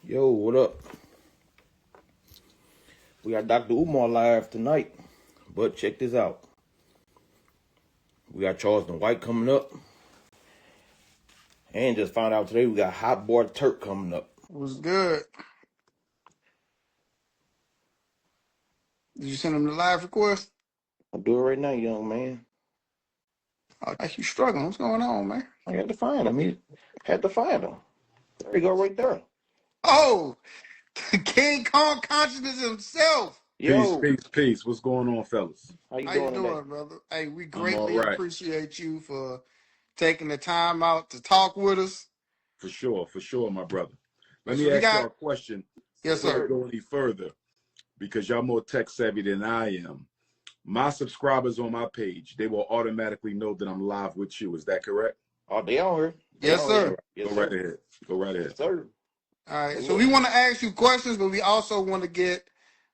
Yo, what up? We got Dr. Umar live tonight, but check this out. We got Charleston White coming up, and just found out today we got Hot Boy Turk coming up. Was good. Did you send him the live request? I'll do it right now, young man. Oh, you struggling. What's going on, man? I had to find him. He had to find him. There you go, right there. Oh, King Kong consciousness himself. Yo, Peace. What's going on, fellas? how you How you doing today? doing, brother? Hey, we I'm all greatly right. appreciate you for taking the time out to talk with us. For sure, my brother. Let So me we ask y'all got, a question yes, before we sir. go any further, because y'all more tech savvy than I am. My subscribers on my page, they will automatically know that I'm live with you. Is that correct? Oh, they on here. They Yes, on here. sir. Yes, Go sir. right ahead. Go right ahead. Yes, sir. All right. What's So up? we want to ask you questions, but we also want to get,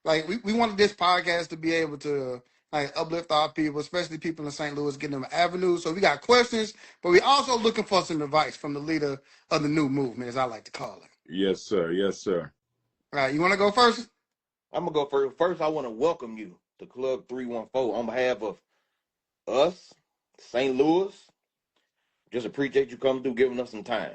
like, we wanted this podcast to be able to, like, uplift our people, especially people in St. Louis, getting them an avenue. So we got questions, but we also looking for some advice from the leader of the new movement, as I like to call it. Yes, sir. Yes, sir. All right. You want to go first? I'm gonna go first. First, I want to welcome you to Club 314 on behalf of us, St. Louis. Just appreciate you coming through, giving us some time.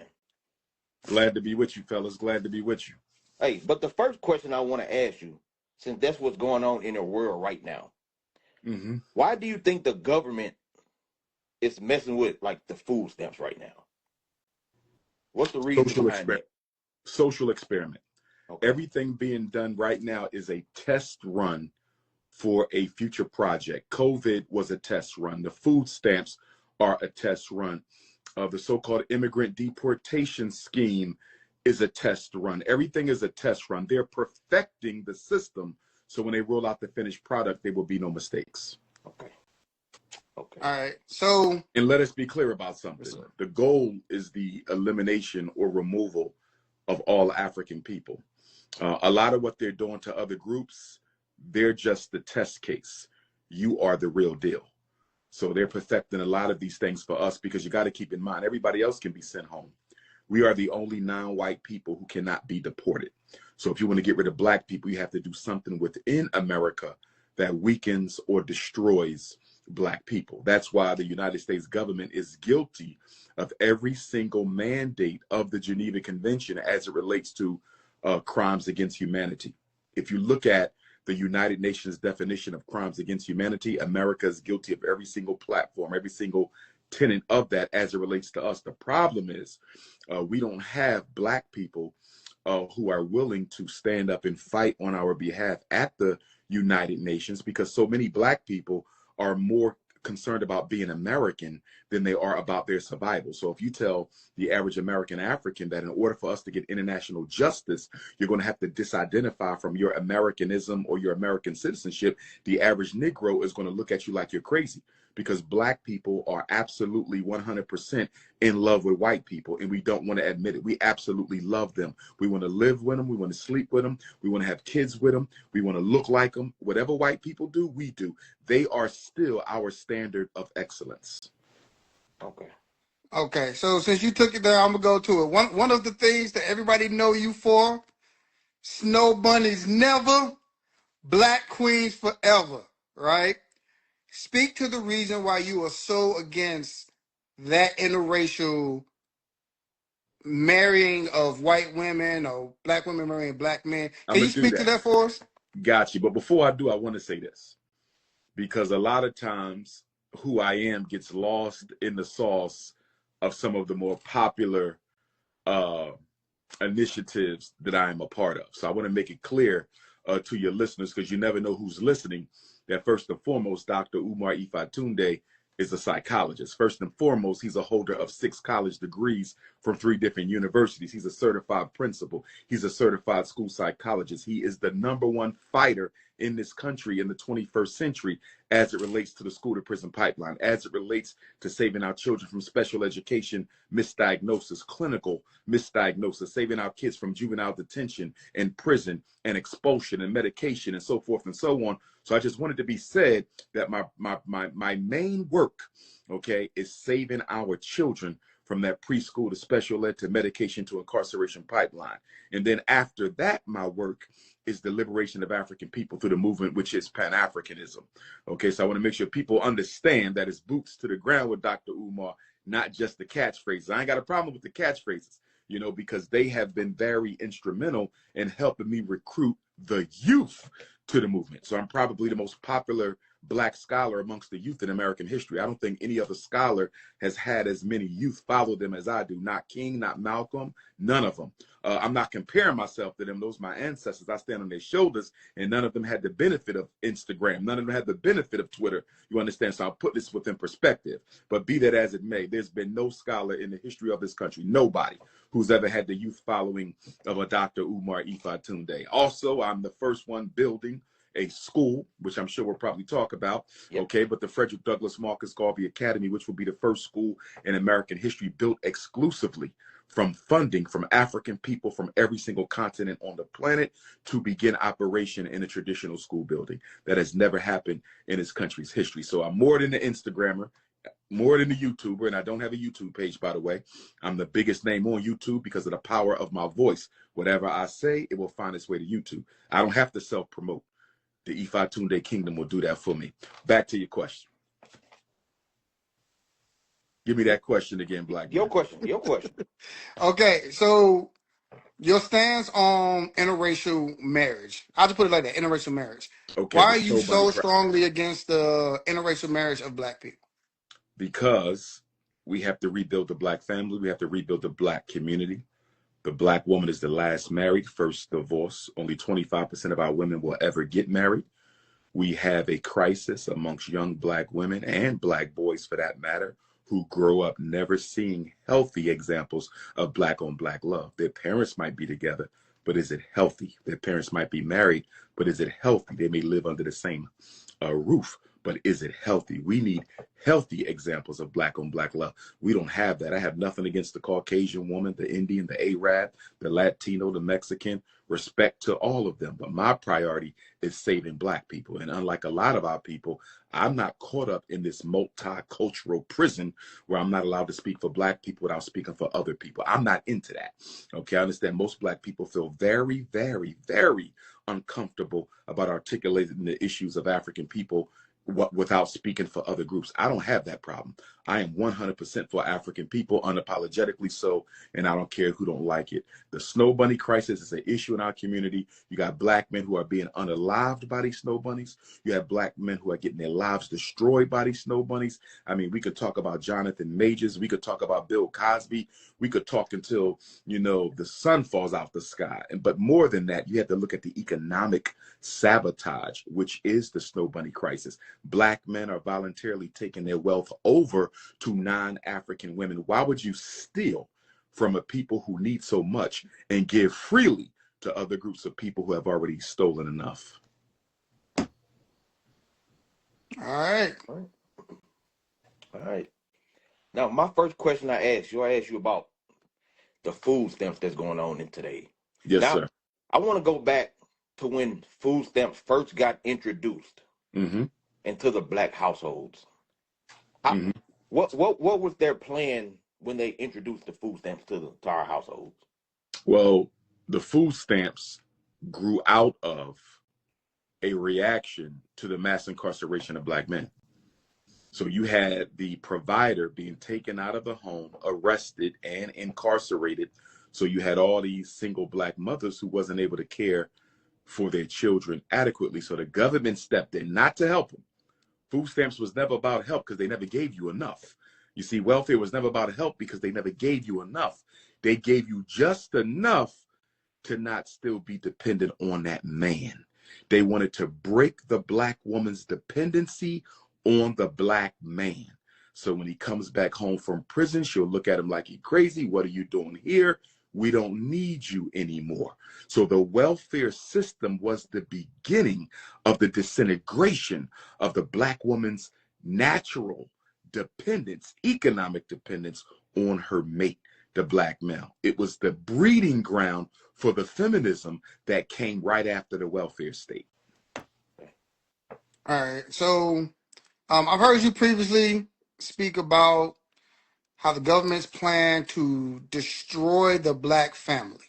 Glad to be with you, fellas. Glad to be with you. Hey, but the first question I want to ask you, since that's what's going on in the world right now, Mm-hmm. why do you think the government is messing with like the food stamps right now? What's the reason Social behind experiment. that? Social experiment. Okay. Everything being done right now is a test run for a future project. COVID was a test run. The food stamps are a test run. The so-called immigrant deportation scheme is a test run. Everything is a test run. They're perfecting the system, so when they roll out the finished product, there will be no mistakes. Okay. Okay. All right. So, And let us be clear about something. The goal is the elimination or removal of all African people. A lot of what they're doing to other groups, they're just the test case. You are the real deal. So they're perfecting a lot of these things for us, because you got to keep in mind, everybody else can be sent home. We are the only non-white people who cannot be deported. So if you want to get rid of black people, you have to do something within America that weakens or destroys black people. That's why the United States government is guilty of every single mandate of the Geneva Convention as it relates to crimes against humanity. If you look at the United Nations definition of crimes against humanity, America is guilty of every single platform, every single tenet of that as it relates to us. The problem is we don't have black people who are willing to stand up and fight on our behalf at the United Nations, because so many black people are more concerned about being American than they are about their survival. So if you tell the average American African that in order for us to get international justice, you're going to have to disidentify from your Americanism or your American citizenship, the average Negro is going to look at you like you're crazy, because black people are absolutely 100% in love with white people, and we don't want to admit it. We absolutely love them. We want to live with them. We want to sleep with them. We want to have kids with them. We want to look like them. Whatever white people do, we do. They are still our standard of excellence. Okay. okay. So since you took it there, I'm gonna go to it. One of the things that everybody know you for: snow bunnies never, black queens forever. Right? Speak to the reason why you are so against that interracial marrying of white women or black women marrying black men. I'm Can you going to do speak to that. that for us? Got you. But before I do, I want to say this, because a lot of times who I am gets lost in the sauce of some of the more popular uh, initiatives that I am a part of. So I want to make it clear to your listeners, because you never know who's listening, that first and foremost, Dr. Umar Ifatunde is a psychologist. First and foremost, he's a holder of 6 college degrees from 3 different universities. He's a certified principal. He's a certified school psychologist. He is the #1 fighter in this country in the 21st century as it relates to the school to prison pipeline, as it relates to saving our children from special education misdiagnosis, clinical misdiagnosis, saving our kids from juvenile detention and prison and expulsion and medication and so forth and so on. So I just wanted to be said that my main work, okay, is saving our children from that preschool to special ed to medication to incarceration pipeline. And then after that, my work is the liberation of African people through the movement, which is Pan-Africanism. Okay, so I want to make sure people understand that it's boots to the ground with Dr. Umar, not just the catchphrases. I ain't got a problem with the catchphrases, you know, because they have been very instrumental in helping me recruit the youth to the movement. So I'm probably the most popular Black scholar amongst the youth in American history. I don't think any other scholar has had as many youth follow them as I do. Not King, not Malcolm, none of them. I'm not comparing myself to them. Those are my ancestors. I stand on their shoulders, and none of them had the benefit of Instagram. None of them had the benefit of Twitter. You understand? So I'll put this within perspective. But be that as it may, there's been no scholar in the history of this country, nobody, who's ever had the youth following of a Dr. Umar Ifa Tunde. Also, I'm the first one building a school, which I'm sure we'll probably talk about, Yep. okay, but the Frederick Douglass Marcus Garvey Academy, which will be the first school in American history built exclusively from funding from African people from every single continent on the planet to begin operation in a traditional school building. That has never happened in this country's history. So I'm more than the Instagrammer, more than the YouTuber, and I don't have a YouTube page, by the way. I'm the biggest name on YouTube because of the power of my voice. Whatever I say, it will find its way to YouTube. I don't have to self-promote. The Ifa Tunde Kingdom will do that for me. Back to your question. Give me that question again, Black Your man. question. Okay, so your stance on interracial marriage. I'll just put it like that, interracial marriage. Okay, Why the are you snow bunny so cry. strongly against the interracial marriage of Black people? Because we have to rebuild the Black family. We have to rebuild the Black community. The Black woman is the last married, first divorce. Only 25% of our women will ever get married. We have a crisis amongst young Black women and Black boys, for that matter, who grow up never seeing healthy examples of Black on Black love. Their parents might be together, but is it healthy? Their parents might be married, but is it healthy? They may live under the same roof, but is it healthy? We need healthy examples of Black on Black love. We don't have that. I have nothing against the Caucasian woman, the Indian, the Arab, the Latino, the Mexican. Respect to all of them. But my priority is saving Black people. And unlike a lot of our people, I'm not caught up in this multicultural prison where I'm not allowed to speak for Black people without speaking for other people. I'm not into that. Okay, I understand most Black people feel very, very, very uncomfortable about articulating the issues of African people without speaking for other groups. I don't have that problem. I am 100% for African people, unapologetically so, and I don't care who don't like it. The snow bunny crisis is an issue in our community. You got Black men who are being unalived by these snow bunnies. You have Black men who are getting their lives destroyed by these snow bunnies. I mean, we could talk about Jonathan Majors. We could talk about Bill Cosby. We could talk until, you know, the sun falls out the sky. But more than that, you have to look at the economic sabotage, which is the snow bunny crisis. Black men are voluntarily taking their wealth over to non-African women. Why would you steal from a people who need so much and give freely to other groups of people who have already stolen enough? All right. All right. Now, my first question I asked you about the food stamps that's going on in today. Yes, Now, sir. I want to go back to when food stamps first got introduced Mm-hmm. into the Black households. I, Mm-hmm. what was their plan when they introduced the food stamps to our households? Well, the food stamps grew out of a reaction to the mass incarceration of Black men. So you had the provider being taken out of the home, arrested, and incarcerated. So you had all these single Black mothers who wasn't able to care for their children adequately. So the government stepped in, not to help them. Food stamps was never about help because they never gave you enough. You see, welfare was never about help because they never gave you enough. They gave you just enough to not still be dependent on that man. They wanted to break the Black woman's dependency on the Black man. So when he comes back home from prison, she'll look at him like he's crazy. What are you doing here? We don't need you anymore. So the welfare system was the beginning of the disintegration of the Black woman's natural dependence, economic dependence on her mate, the Black male. It was the breeding ground for the feminism that came right after the welfare state. All right. So I've heard you previously speak about how the government's plan to destroy the black family.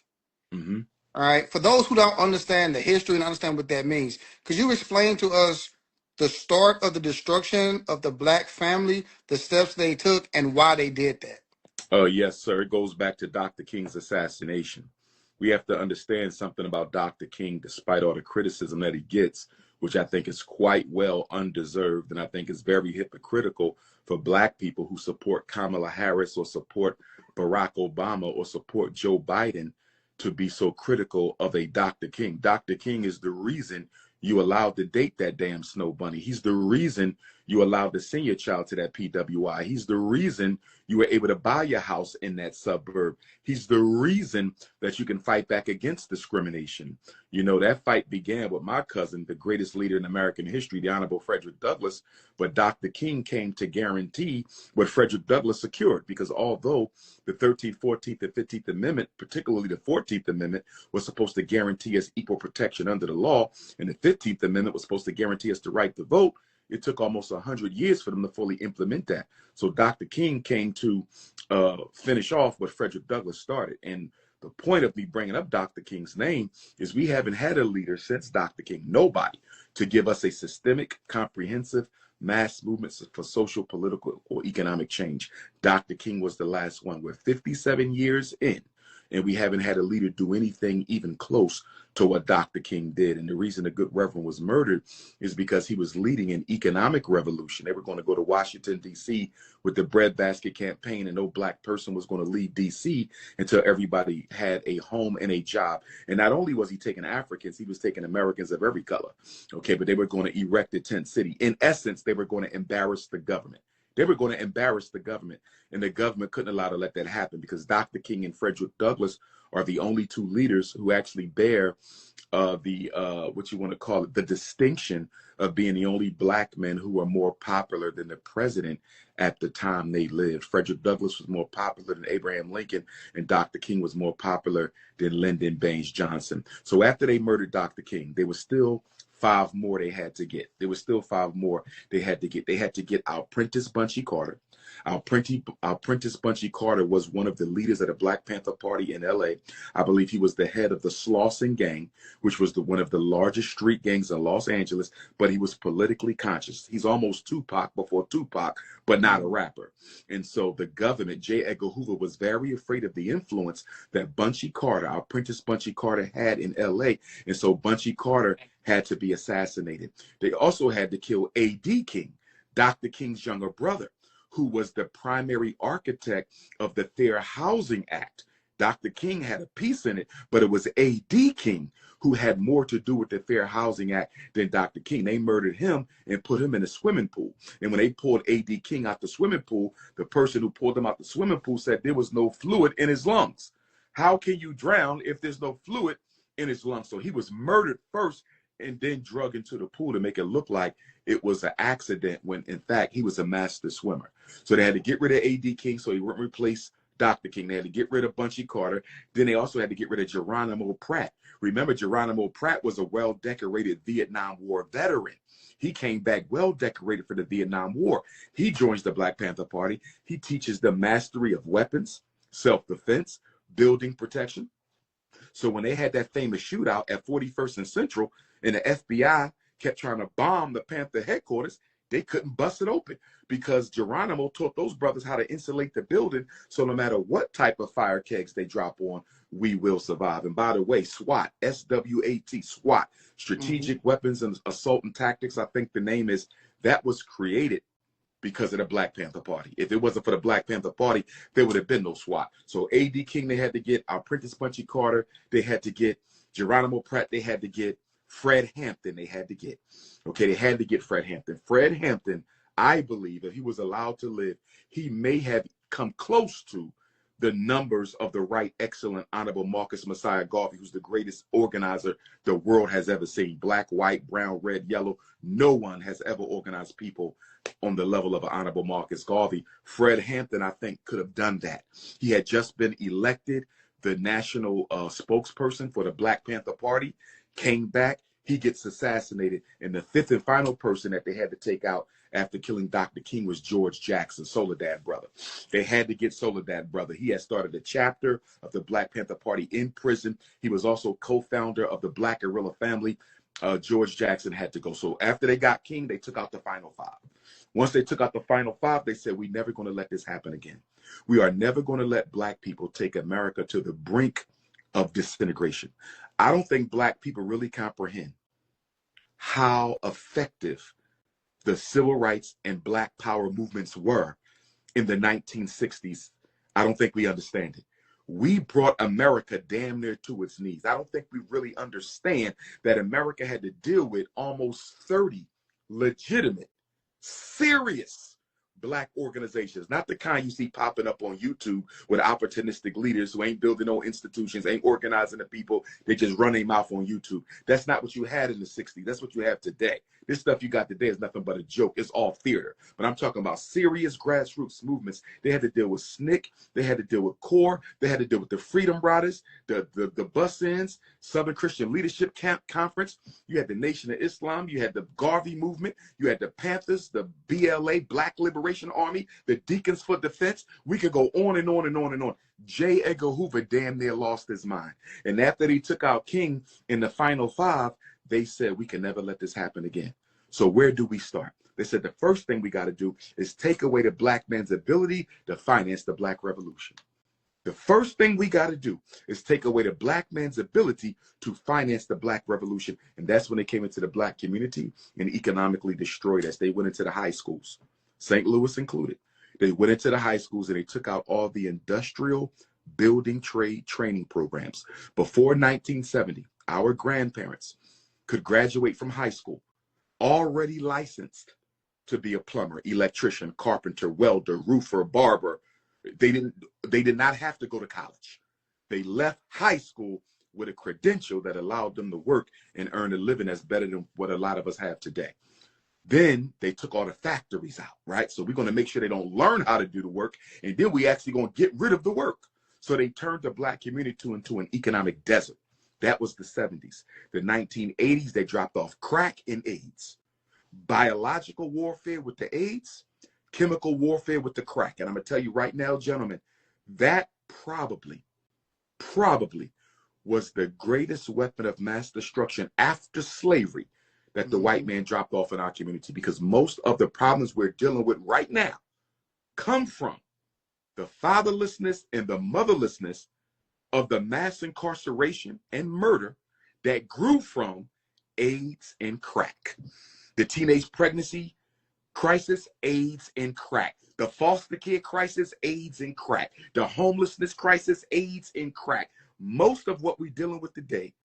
Mm-hmm. All right. For those who don't understand the history and understand what that means, could you explain to us the start of the destruction of the black family, the steps they took, and why they did that? Yes, sir. It goes back to Dr. King's assassination. We have to understand something about Dr. King, despite all the criticism that he gets, which I think is quite well undeserved, and I think is very hypocritical for black people who support Kamala Harris or support Barack Obama or support Joe Biden to be so critical of a Dr. King. Dr. King is the reason you allowed to date that damn snow bunny. He's the reason you allowed to send your child to that PWI. He's the reason you were able to buy your house in that suburb. He's the reason that you can fight back against discrimination. You know, that fight began with my cousin, the greatest leader in American history, the Honorable Frederick Douglass, but Dr. King came to guarantee what Frederick Douglass secured, because although the 13th, 14th, and 15th Amendment, particularly the 14th Amendment, was supposed to guarantee us equal protection under the law, and the 15th Amendment was supposed to guarantee us the right to vote, it took almost 100 years for them to fully implement that. So Dr. King came to finish off what Frederick Douglass started. And the point of me bringing up Dr. King's name is we haven't had a leader since Dr. King, nobody, to give us a systemic, comprehensive mass movements for social, political, or economic change. Dr. King was the last one. We're 57 years in, and we haven't had a leader do anything even close to what Dr. King did. And the reason the good reverend was murdered is because he was leading an economic revolution. They were going to go to Washington, D.C. with the breadbasket campaign, and no black person was going to leave D.C. until everybody had a home and a job. And not only was he taking Africans, he was taking Americans of every color. Okay, but they were going to erect a tent city. In essence, they were going to embarrass the government. They were going to embarrass the government, and the government couldn't allow to let that happen, because Dr. King and Frederick Douglass are the only two leaders who actually bear the what you want to call it, the distinction of being the only black men who were more popular than the president at the time they lived. Frederick Douglass was more popular than Abraham Lincoln, and Dr. King was more popular than Lyndon Baines Johnson. So after they murdered Dr. King, there was still 5 more they had to get. There was still 5 more they had to get. They had to get our Prentice Bunchy Carter. Our Prentice Bunchy Carter was one of the leaders of the Black Panther Party in LA. I believe he was the head of the Slauson Gang, which was one of the largest street gangs in Los Angeles, but he was politically conscious. He's almost Tupac before Tupac, but not a rapper. And so the government, J. Edgar Hoover, was very afraid of the influence that Bunchy Carter, our Prentice Bunchy Carter, had in LA. And so Bunchy Carter had to be assassinated. They also had to kill A.D. King, Dr. King's younger brother, who was the primary architect of the Fair Housing Act. Dr. King had a piece in it, but it was A.D. King who had more to do with the Fair Housing Act than Dr. King. They murdered him and put him in a swimming pool. And when they pulled A.D. King out the swimming pool, the person who pulled him out the swimming pool said there was no fluid in his lungs. How can you drown if there's no fluid in his lungs? So he was murdered first and then drug into the pool to make it look like it was an accident, when in fact he was a master swimmer. So they had to get rid of A.D. King so he wouldn't replace Dr. King. They had to get rid of Bunchy Carter. Then they also had to get rid of Geronimo Pratt. Remember, Geronimo Pratt was a well-decorated Vietnam War veteran. He came back well-decorated for the Vietnam War. He joins the Black Panther Party. He teaches them mastery of weapons, self-defense, building protection. So when they had that famous shootout at 41st and Central, and the FBI kept trying to bomb the Panther headquarters, they couldn't bust it open, because Geronimo taught those brothers how to insulate the building, so no matter what type of fire kegs they drop on, we will survive. And by the way, SWAT, S-W-A-T, SWAT, Strategic Weapons and Assault and Tactics, I think the name is, that was created because of the Black Panther Party. If it wasn't for the Black Panther Party, there would have been no SWAT. So A.D. King, they had to get. Our Prentice Bunchy Carter, they had to get. Geronimo Pratt, they had to get. Fred Hampton, they had to get. Okay, they had to get Fred Hampton. Fred Hampton, I believe, if he was allowed to live, he may have come close to the numbers of the right excellent Honorable Marcus Messiah Garvey, who's the greatest organizer the world has ever seen. Black, white, brown, red, yellow. No one has ever organized people on the level of Honorable Marcus Garvey. Fred Hampton, I think, could have done that. He had just been elected the national spokesperson for the Black Panther Party, came back, he gets assassinated, and the 5th and final person that they had to take out after killing Dr. King was George Jackson, Soledad brother. They had to get Soledad brother. He had started a chapter of the Black Panther Party in prison. He was also co-founder of the Black Guerrilla family. George Jackson had to go. So after they got King, they took out the final five. Once they took out the final five, they said, we're never going to let this happen again. We are never going to let Black people take America to the brink of disintegration. I don't think Black people really comprehend how effective the civil rights and Black power movements were in the 1960s. I don't think we understand it. We brought America damn near to its knees. I don't think we really understand that America had to deal with almost 30 legitimate, serious Black organizations, not the kind you see popping up on YouTube with opportunistic leaders who ain't building no institutions, ain't organizing the people. They just run their mouth on YouTube. That's not what you had in the 60s. That's what you have today. This stuff you got today is nothing but a joke. It's all theater. But I'm talking about serious grassroots movements. They had to deal with SNCC. They had to deal with CORE. They had to deal with the Freedom Riders, the Bus-Ins, Southern Christian Leadership Conference. You had the Nation of Islam. You had the Garvey movement. You had the Panthers, the BLA, Black Liberation Army, the Deacons for Defense. We could go on and on and on and on. J. Edgar Hoover damn near lost his mind. And after he took out King in the final five, they said, we can never let this happen again. So where do we start? They said the first thing we got to do is take away the Black man's ability to finance the Black Revolution. The first thing we got to do is take away the Black man's ability to finance the Black Revolution. And that's when they came into the Black community and economically destroyed us. They went into the high schools, St. Louis included. They went into the high schools and they took out all the industrial building trade training programs. Before 1970, our grandparents could graduate from high school already licensed to be a plumber, electrician, carpenter, welder, roofer, barber. They did not have to go to college. They left high school with a credential that allowed them to work and earn a living that's better than what a lot of us have today. Then they took all the factories out, right? So we're going to make sure they don't learn how to do the work, and then we actually going to get rid of the work. So they turned the Black community into an economic desert. That was the 70s. The 1980s, they dropped off crack and AIDS. Biological warfare with the AIDS, chemical warfare with the crack. And I'm going to tell you right now, gentlemen, that probably was the greatest weapon of mass destruction after slavery that the white man dropped off in our community, because most of the problems we're dealing with right now come from the fatherlessness and the motherlessness of the mass incarceration and murder that grew from AIDS and crack. The teenage pregnancy crisis, AIDS and crack. The foster care crisis, AIDS and crack. The homelessness crisis, AIDS and crack. Most of what we're dealing with today,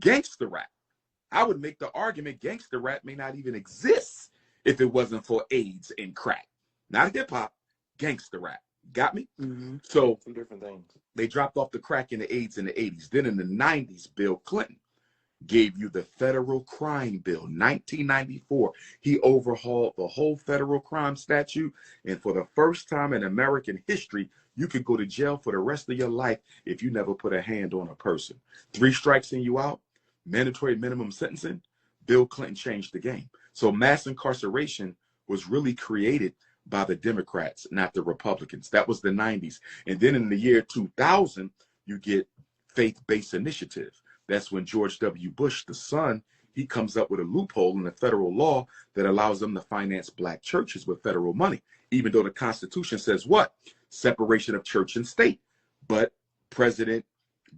gangster rap. I would make the argument gangster rap may not even exist if it wasn't for AIDS and crack. Not hip hop, gangster rap. Got me? So Two different things. They dropped off the crack and the AIDS in the 80s. Then in the 90s, Bill Clinton gave you the federal crime bill. 1994, he overhauled the whole federal crime statute. And for the first time in American history, you could go to jail for the rest of your life if you never put a hand on a person. 3 strikes and you out, mandatory minimum sentencing. Bill Clinton changed the game. So mass incarceration was really created by the Democrats, not the Republicans. That was the 90s. And then in the year 2000, you get faith-based initiative. That's when George W. Bush, the son, he comes up with a loophole in the federal law that allows them to finance Black churches with federal money, even though the Constitution says what? Separation of church and state. But President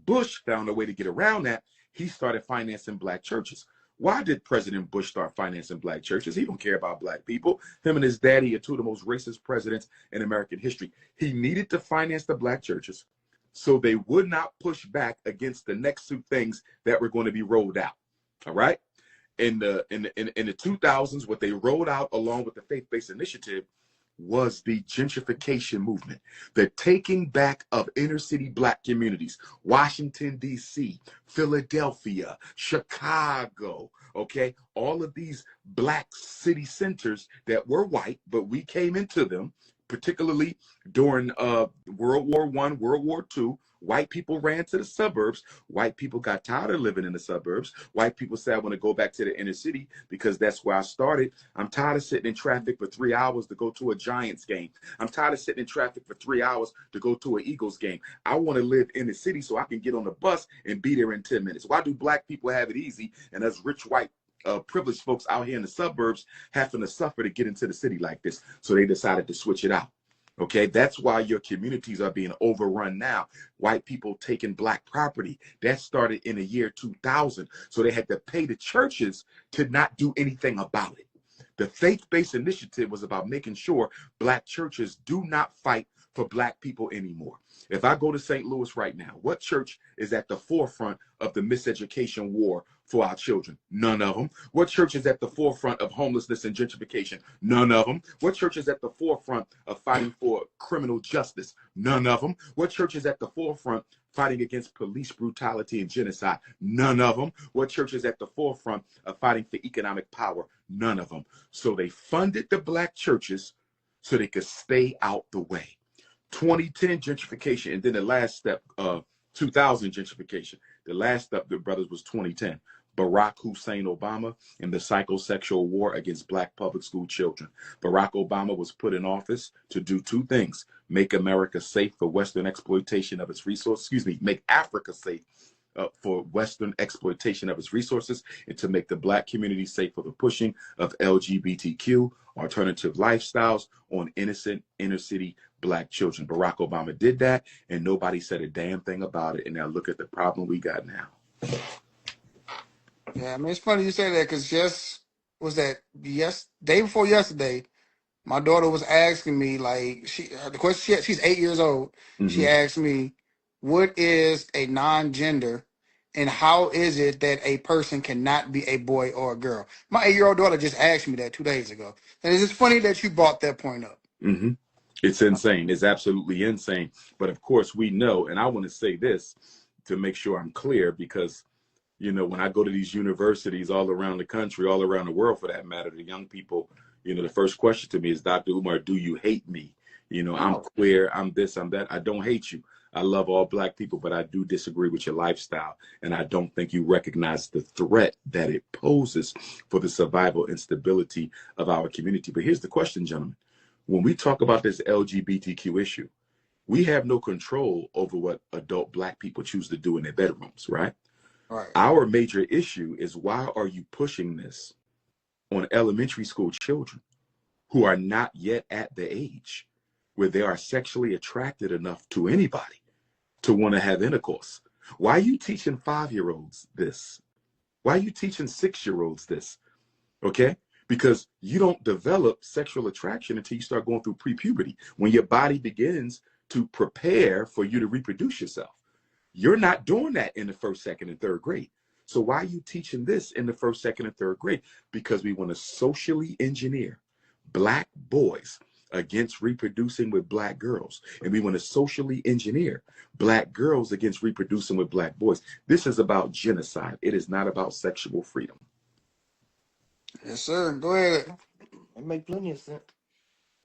Bush found a way to get around that. He started financing Black churches. Why did President Bush start financing Black churches? He don't care about Black people. Him and his daddy are 2 of the most racist presidents in American history. He needed to finance the Black churches so they would not push back against the next 2 things that were going to be rolled out. All right. In the 2000s, what they rolled out along with the faith-based initiative was the gentrification movement, the taking back of inner city Black communities, Washington, D.C., Philadelphia, Chicago, okay? All of these Black city centers that were white, but we came into them, particularly during World War I, World War II, White people ran to the suburbs. White people got tired of living in the suburbs. White people said, I want to go back to the inner city because that's where I started. I'm tired of sitting in traffic for 3 hours to go to a Giants game. I'm tired of sitting in traffic for 3 hours to go to an Eagles game. I want to live in the city so I can get on the bus and be there in 10 minutes. Why do black people have it easy and us rich white privileged folks out here in the suburbs having to suffer to get into the city like this? So they decided to switch it out. Okay, that's why your communities are being overrun now. White people taking black property. That started in the year 2000. So they had to pay the churches to not do anything about it. The faith-based initiative was about making sure black churches do not fight for black people anymore. If I go to St. Louis right now, what church is at the forefront of the miseducation war for our children? None of them. What church is at the forefront of homelessness and gentrification? None of them. What church is at the forefront of fighting for criminal justice? None of them. What church is at the forefront fighting against police brutality and genocide? None of them. What church is at the forefront of fighting for economic power? None of them. So they funded the black churches so they could stay out the way. 2010 gentrification, and then the last step, 2000 gentrification. The last step, the brothers, was 2010. Barack Hussein Obama and the psychosexual war against black public school children. Barack Obama was put in office to do two things: make America safe for Western exploitation of its resources, make Africa safe for Western exploitation of its resources, and to make the black community safe for the pushing of LGBTQ alternative lifestyles on innocent inner city black children. Barack Obama did that, and nobody said a damn thing about it. And now look at the problem we got now. Yeah, I mean, it's funny you say that because day before yesterday, my daughter was asking me, like, the question, she's 8 years old. She asked me, what is a non-gender and how is it that a person cannot be a boy or a girl? My 8-year-old daughter just asked me that 2 days ago. And it's just funny that you brought that point up. It's insane. It's absolutely insane. But of course, we know, and I want to say this to make sure I'm clear, because you know, when I go to these universities all around the country, all around the world for that matter, the young people, you know, the first question to me is, Dr. Umar, do you hate me? You know, I'm queer, I'm this, I'm that. I don't hate you. I love all black people, but I do disagree with your lifestyle. And I don't think you recognize the threat that it poses for the survival and stability of our community. But here's the question, gentlemen. When we talk about this LGBTQ issue, we have no control over what adult black people choose to do in their bedrooms, right? Right. Our major issue is, why are you pushing this on elementary school children who are not yet at the age where they are sexually attracted enough to anybody to want to have intercourse? Why are you teaching 5-year-olds this? Why are you teaching 6-year-olds this? Okay? Because you don't develop sexual attraction until you start going through pre-puberty, when your body begins to prepare for you to reproduce yourself. You're not doing that in the first, second, and third grade. So why are you teaching this in the first, second, and third grade? Because we want to socially engineer black boys against reproducing with black girls. And we want to socially engineer black girls against reproducing with black boys. This is about genocide. It is not about sexual freedom. Yes, sir. Go ahead. That make plenty of sense.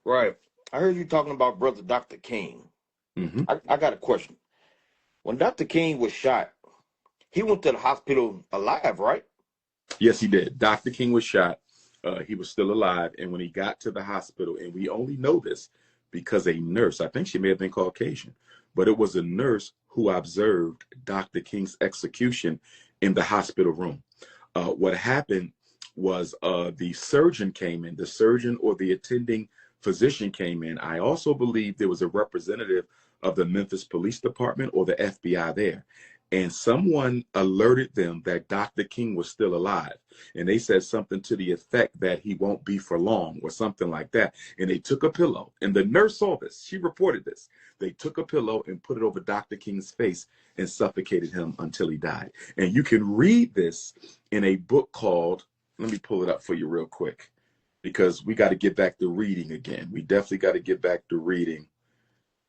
Right. I heard you talking about brother Dr. King. I got a question. When Dr. King was shot, he went to the hospital alive, right? Yes, he did. Dr. King was shot. He was still alive. And when he got to the hospital, and we only know this because a nurse, I think she may have been Caucasian, but it was a nurse who observed Dr. King's execution in the hospital room. What happened was the surgeon came in, the surgeon or the attending physician came in. I also believe there was a representative of the Memphis Police Department or the FBI there. And someone alerted them that Dr. King was still alive. And they said something to the effect that he won't be for long or something like that. And they took a pillow. And the nurse saw this. She reported this. They took a pillow and put it over Dr. King's face and suffocated him until he died. And you can read this in a book called, let me pull it up for you real quick, because we got to get back to reading again. We definitely got to get back to reading.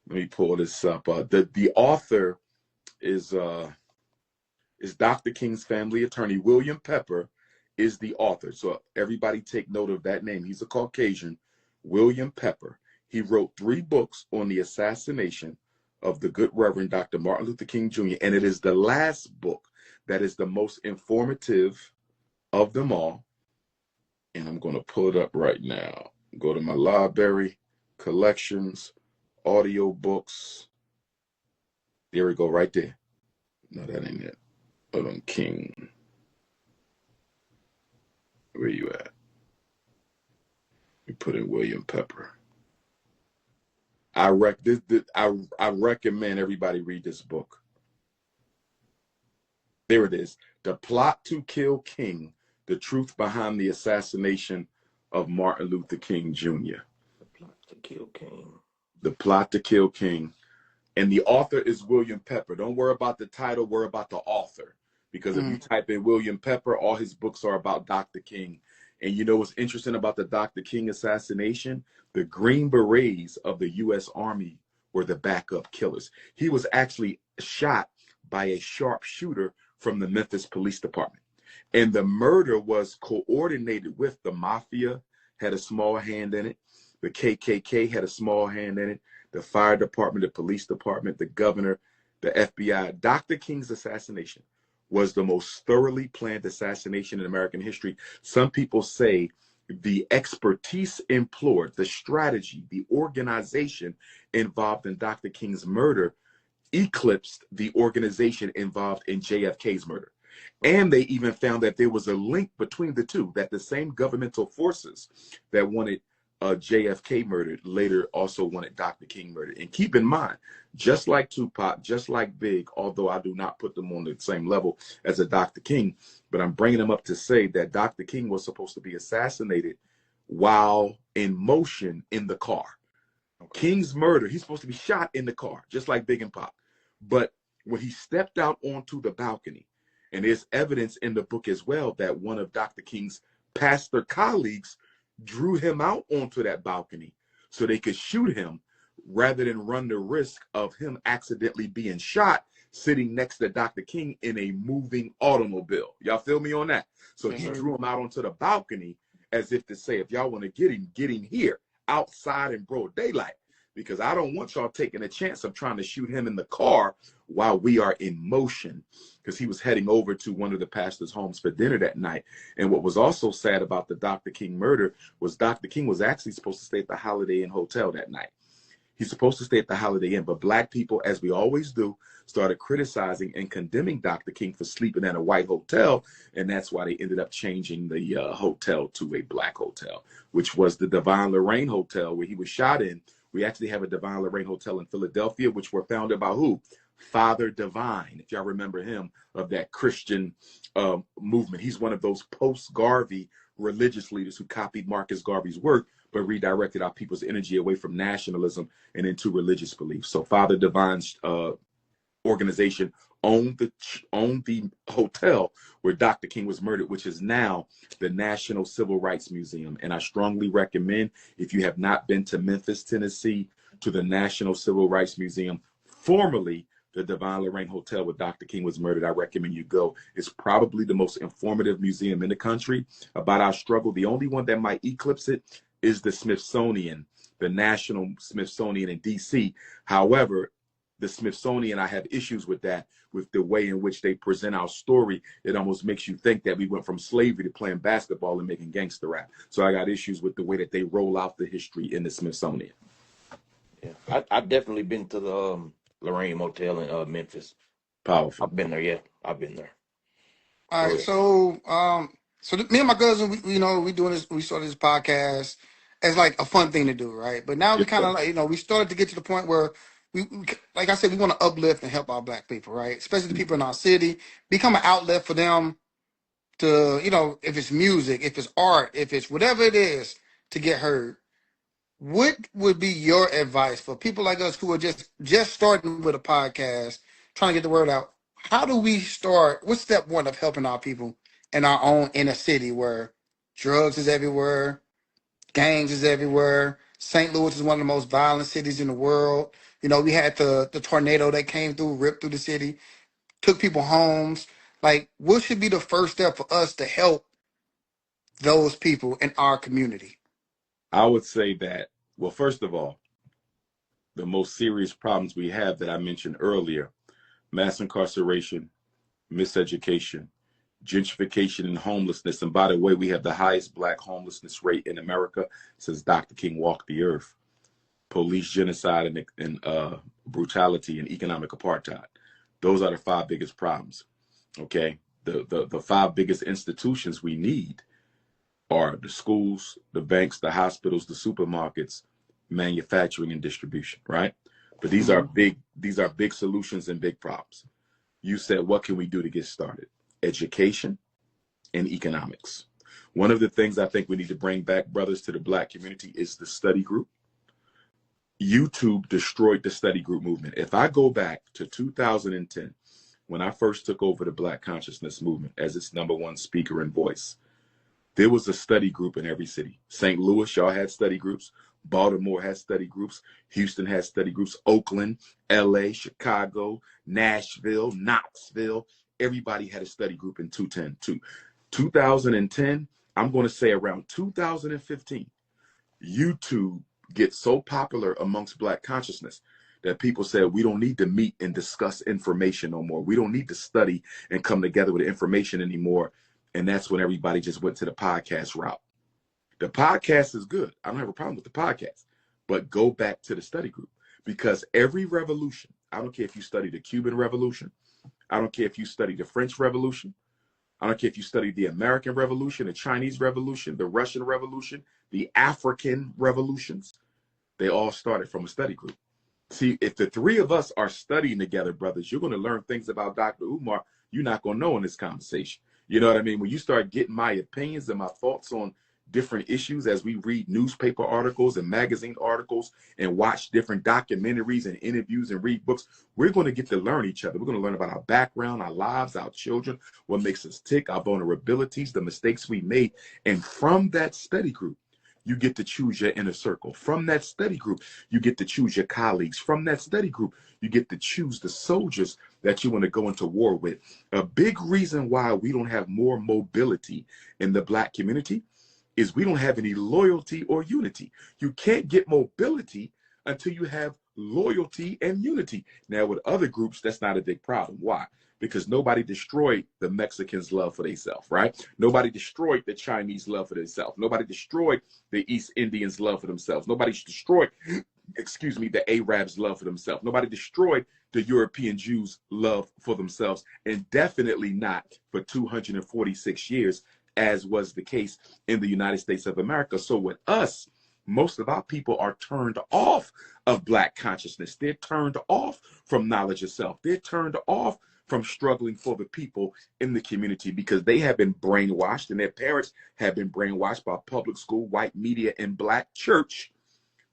Let me pull this up. The author is Dr. King's family attorney. William Pepper is the author. So everybody take note of that name. He's a Caucasian, William Pepper. He wrote 3 books on the assassination of the good Reverend Dr. Martin Luther King Jr., and it is the last book that is the most informative of them all. And I'm going to pull it up right now. Go to my library, collections, audio books. There we go, right there. No, that ain't it. Hold on, King. Where you at? You put in William Pepper. I recommend everybody read this book. There it is. The Plot to Kill King, The Truth Behind the Assassination of Martin Luther King Jr. The Plot to Kill King. The Plot to Kill King. And the author is William Pepper. Don't worry about the title, worry about the author. Because if you type in William Pepper, all his books are about Dr. King. And you know what's interesting about the Dr. King assassination? The Green Berets of the U.S. Army were the backup killers. He was actually shot by a sharpshooter from the Memphis Police Department. And the murder was coordinated with the Mafia, had a small hand in it. The KKK had a small hand in it. The fire department, the police department, the governor, the FBI. Dr. King's assassination was the most thoroughly planned assassination in American history. Some people say the expertise employed, the strategy, the organization involved in Dr. King's murder eclipsed the organization involved in JFK's murder. And they even found that there was a link between the two, that the same governmental forces that wanted JFK murdered later also wanted Dr. King murdered. And keep in mind, just like Tupac, just like Big, although I do not put them on the same level as a Dr. King, but I'm bringing them up to say that Dr. King was supposed to be assassinated while in motion in the car. Okay. King's murder, he's supposed to be shot in the car, just like Big and Pop. But when he stepped out onto the balcony, and there's evidence in the book as well that one of Dr. King's pastor colleagues drew him out onto that balcony so they could shoot him rather than run the risk of him accidentally being shot sitting next to Dr. King in a moving automobile. Y'all feel me on that? So he drew him out onto the balcony as if to say, if y'all want to get him here outside in broad daylight, because I don't want y'all taking a chance of trying to shoot him in the car while we are in motion, because he was heading over to one of the pastor's homes for dinner that night. And what was also sad about the Dr. King murder was Dr. King was actually supposed to stay at the Holiday Inn Hotel that night. He's supposed to stay at the Holiday Inn, but black people, as we always do, started criticizing and condemning Dr. King for sleeping at a white hotel, and that's why they ended up changing the hotel to a black hotel, which was the Divine Lorraine Hotel where he was shot in. We actually have a Divine Lorraine Hotel in Philadelphia, which were founded by who? Father Divine, if y'all remember him, of that Christian movement. He's one of those post-Garvey religious leaders who copied Marcus Garvey's work, but redirected our people's energy away from nationalism and into religious beliefs. So Father Divine's organization owned the hotel where Dr. King was murdered, which is now the National Civil Rights Museum. And I strongly recommend, if you have not been to Memphis, Tennessee, to the National Civil Rights Museum, formerly the Divine Lorraine Hotel where Dr. King was murdered, I recommend you go. It's probably the most informative museum in the country about our struggle. The only one that might eclipse it is the Smithsonian, the National Smithsonian in DC. However, the Smithsonian, I have issues with that, with the way in which they present our story. It almost makes you think that we went from slavery to playing basketball and making gangster rap. So I got issues with the way that they roll out the history in the Smithsonian. Yeah, I've definitely been to the Lorraine Motel in Memphis. Powerful. I've been there, yeah. I've been there. All right, so me and my cousin, we doing this. We started this podcast as like a fun thing to do, right? But now we kind of like, we started to get to the point where we like I said, we want to uplift and help our black people, right? Especially the people in our city, become an outlet for them to, if it's music, if it's art, if it's whatever it is, to get heard. What would be your advice for people like us who are just starting with a podcast, trying to get the word out? How do we start? What's step one of helping our people in our own inner city where drugs is everywhere, gangs is everywhere? St. Louis is one of the most violent cities in the world. We had the tornado that came through, ripped through the city, took people homes. Like, what should be the first step for us to help those people in our community? I would say that, well, first of all, the most serious problems we have that I mentioned earlier: mass incarceration, miseducation, gentrification, and homelessness. And by the way, we have the highest Black homelessness rate in America since Dr. King walked the earth. Police genocide and brutality and economic apartheid. Those are the 5 biggest problems. Okay, the 5 biggest institutions we need are the schools, the banks, the hospitals, the supermarkets, manufacturing, and distribution. Right, but these are big solutions and big problems. You said, what can we do to get started? Education and economics. One of the things I think we need to bring back, brothers, to the Black community is the study group. YouTube destroyed the study group movement. If I go back to 2010, when I first took over the Black consciousness movement as its #1 speaker and voice, there was a study group in every city. St. Louis, y'all had study groups. Baltimore had study groups. Houston had study groups. Oakland, LA, Chicago, Nashville, Knoxville. Everybody had a study group in 2010. I'm going to say around 2015, YouTube gets so popular amongst Black consciousness that people said, we don't need to meet and discuss information no more. We don't need to study and come together with information anymore. And that's when everybody just went to the podcast route. The podcast is good. I don't have a problem with the podcast, but go back to the study group, because every revolution, I don't care if you study the Cuban Revolution, I don't care if you study the French Revolution, I don't care if you study the American Revolution, the Chinese Revolution, the Russian Revolution, the African revolutions, they all started from a study group. See, if the 3 of us are studying together, brothers, you're going to learn things about Dr. Umar you're not going to know in this conversation. You know what I mean? When you start getting my opinions and my thoughts on different issues as we read newspaper articles and magazine articles and watch different documentaries and interviews and read books, we're going to get to learn each other. We're going to learn about our background, our lives, our children, what makes us tick, our vulnerabilities, the mistakes we made. And from that study group, you get to choose your inner circle. From that study group, you get to choose your colleagues. From that study group, you get to choose the soldiers that you want to go into war with. A big reason why we don't have more mobility in the Black community is we don't have any loyalty or unity. You can't get mobility until you have loyalty and unity. Now, with other groups, that's not a big problem. Why? Because nobody destroyed the Mexicans' love for themselves, right? Nobody destroyed the Chinese love for themselves. Nobody destroyed the East Indians' love for themselves. Nobody destroyed, the Arabs' love for themselves. Nobody destroyed the European Jews' love for themselves, and definitely not for 246 years, as was the case in the United States of America. So with us, most of our people are turned off of Black consciousness. They're turned off from knowledge of self. They're turned off from struggling for the people in the community, because they have been brainwashed and their parents have been brainwashed by public school, white media, and Black church,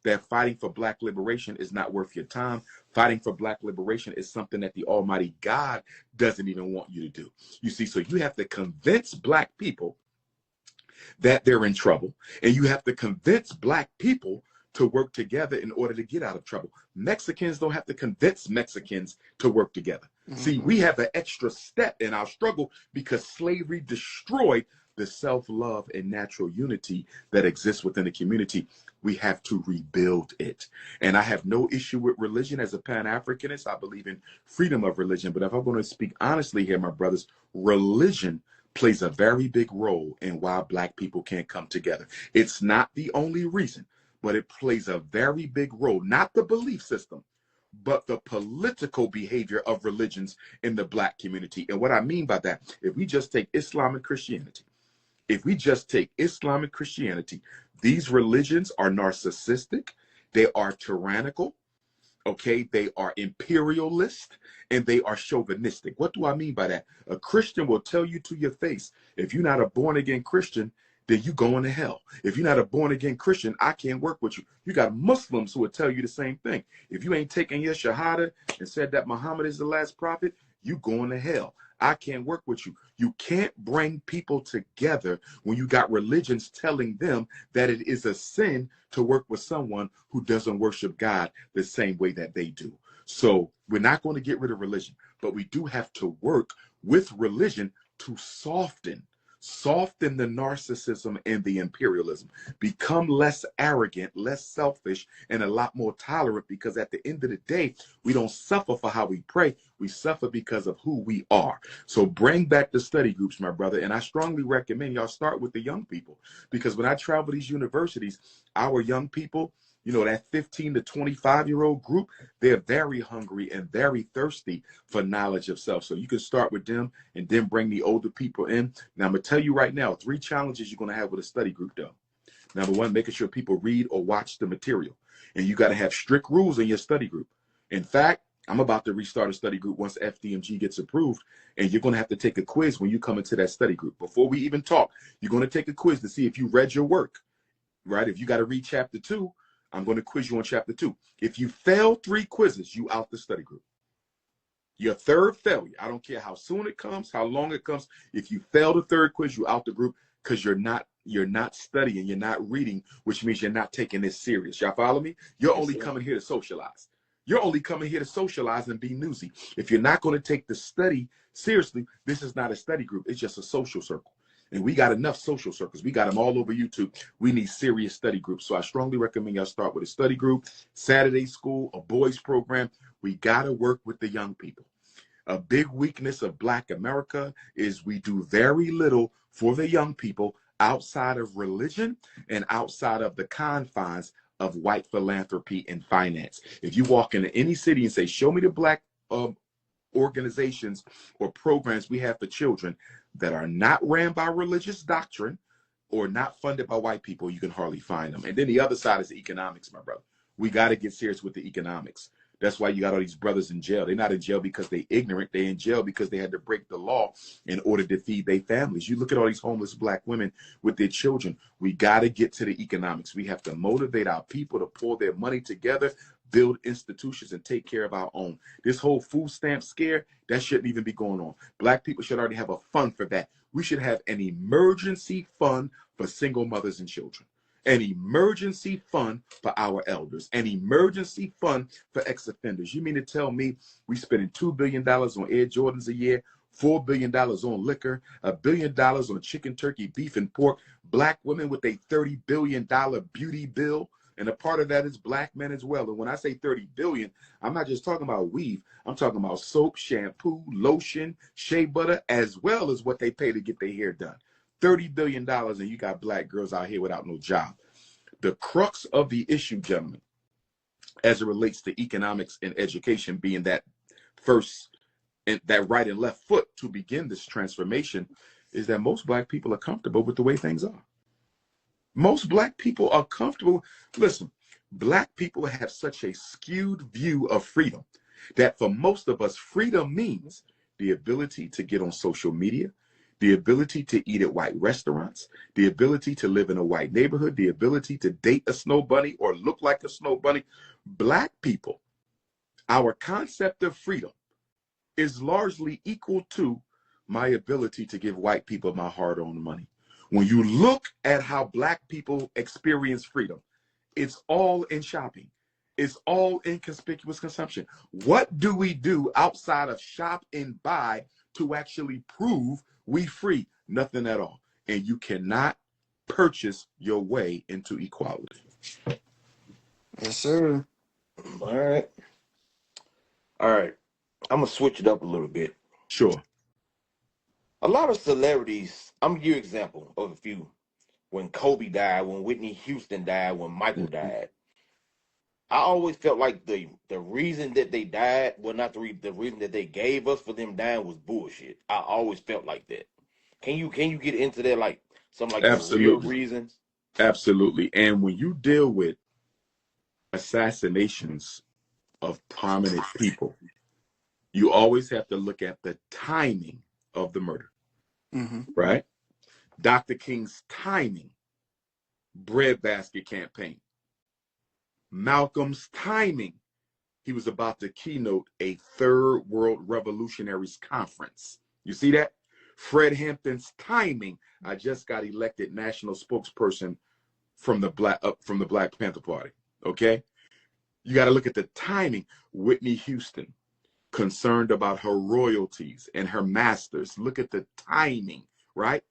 that fighting for Black liberation is not worth your time. Fighting for Black liberation is something that the Almighty God doesn't even want you to do. You see, so you have to convince Black people that they're in trouble, and you have to convince Black people to work together in order to get out of trouble. Mexicans don't have to convince Mexicans to work together. See, we have an extra step in our struggle because slavery destroyed the self-love and natural unity that exists within the community. We have to rebuild it. And I have no issue with religion as a Pan-Africanist. I believe in freedom of religion. But if I'm going to speak honestly here, my brothers, religion plays a very big role in why Black people can't come together. It's not the only reason, but it plays a very big role. Not the belief system, but the political behavior of religions in the Black community. And what I mean by that, if we just take Islam and Christianity, these religions are narcissistic, they are tyrannical, okay, they are imperialist, and they are chauvinistic. What do I mean by that? A Christian will tell you to your face, if you're not a born-again Christian, then you going to hell. If you're not a born-again Christian, I can't work with you. You got Muslims who will tell you the same thing. If you ain't taken your shahada and said that Muhammad is the last prophet, you going to hell. I can't work with you. You can't bring people together when you got religions telling them that it is a sin to work with someone who doesn't worship God the same way that they do. So we're not going to get rid of religion, but we do have to work with religion to soften Soften the narcissism and the imperialism. Become less arrogant, less selfish, and a lot more tolerant, because at the end of the day, we don't suffer for how we pray. We suffer because of who we are. So bring back the study groups, my brother. And I strongly recommend y'all start with the young people, because when I travel these universities, our young people, you know, that 15 to 25-year-old group, they're very hungry and very thirsty for knowledge of self. So you can start with them and then bring the older people in. Now, I'm going to tell you right now, 3 challenges you're going to have with a study group, though. Number 1, making sure people read or watch the material. And you got to have strict rules in your study group. In fact, I'm about to restart a study group once FDMG gets approved, and you're going to have to take a quiz when you come into that study group. Before we even talk, you're going to take a quiz to see if you read your work, right? If you got to read chapter 2, I'm going to quiz you on chapter 2. If you fail 3 quizzes, you out the study group. Your third failure, I don't care how soon it comes, how long it comes. If you fail the 3rd quiz, you out the group, because you're not studying, you're not reading, which means you're not taking this serious. Y'all follow me? You're only coming here to socialize. You're only coming here to socialize and be newsy. If you're not going to take the study seriously, this is not a study group. It's just a social circle. And we got enough social circles. We got them all over YouTube. We need serious study groups. So I strongly recommend y'all start with a study group, Saturday school, a boys program. We got to work with the young people. A big weakness of Black America is we do very little for the young people outside of religion and outside of the confines of white philanthropy and finance. If you walk into any city and say, show me the Black organizations or programs we have for children that are not ran by religious doctrine or not funded by white people, you can hardly find them. And then the other side is the economics, my brother. We got to get serious with the economics. That's why you got all these brothers in jail. They're not in jail because they're ignorant. They're in jail because they had to break the law in order to feed their families. You look at all these homeless Black women with their children. We got to get to the economics. We have to motivate our people to pull their money together, build institutions, and take care of our own. This whole food stamp scare, that shouldn't even be going on. Black people should already have a fund for that. We should have an emergency fund for single mothers and children, an emergency fund for our elders, an emergency fund for ex-offenders. You mean to tell me we spending $2 billion on Air Jordans a year, $4 billion on liquor, $1 billion on chicken, turkey, beef, and pork, Black women with a $30 billion beauty bill, and a part of that is Black men as well. And when I say 30 billion, I'm not just talking about weave. I'm talking about soap, shampoo, lotion, shea butter, as well as what they pay to get their hair done. $30 billion, and you got Black girls out here without no job. The crux of the issue, gentlemen, as it relates to economics and education being that first and that right and left foot to begin this transformation, is that most Black people are comfortable with the way things are. Most Black people are comfortable. Listen, Black people have such a skewed view of freedom that for most of us, freedom means the ability to get on social media, the ability to eat at white restaurants, the ability to live in a white neighborhood, the ability to date a snow bunny or look like a snow bunny. Black people, our concept of freedom is largely equal to my ability to give white people my hard-earned money. When you look at how Black people experience freedom, it's all in shopping. It's all in conspicuous consumption. What do we do outside of shop and buy to actually prove we free? Nothing at all. And you cannot purchase your way into equality. Yes, sir. All right. All right. I'm going to switch it up a little bit. Sure. A lot of celebrities, I'm going to give you an example of a few. When Kobe died, when Whitney Houston died, when Michael died, I always felt like the reason that they died, well, not the reason that they gave us for them dying was bullshit. I always felt like that. Can you get into that, like some like the real Absolutely. reasons? Absolutely. And when you deal with assassinations of prominent people, you always have to look at the timing of the murder, right? Dr. King's timing, breadbasket campaign. Malcolm's timing, he was about to keynote a Third World Revolutionaries Conference. You see that? Fred Hampton's timing, I just got elected national spokesperson from the Black Panther Party. Okay? You got to look at the timing. Whitney Houston, concerned about her royalties and her masters. Look at the timing, right?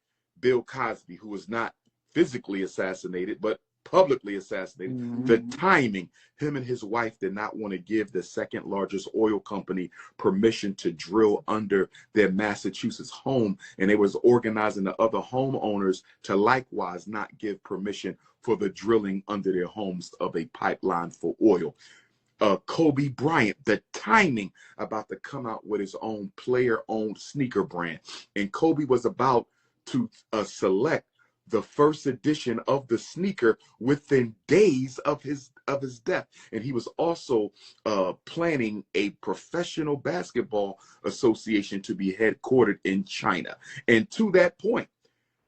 Bill Cosby, who was not physically assassinated, but publicly assassinated. The timing, him and his wife did not want to give the second largest oil company permission to drill under their Massachusetts home, and they was organizing the other homeowners to likewise not give permission for the drilling under their homes of a pipeline for oil. Kobe Bryant, the timing about to come out with his own player-owned sneaker brand, and Kobe was about to select the first edition of the sneaker within days of his death, and he was also planning a professional basketball association to be headquartered in China. And to that point,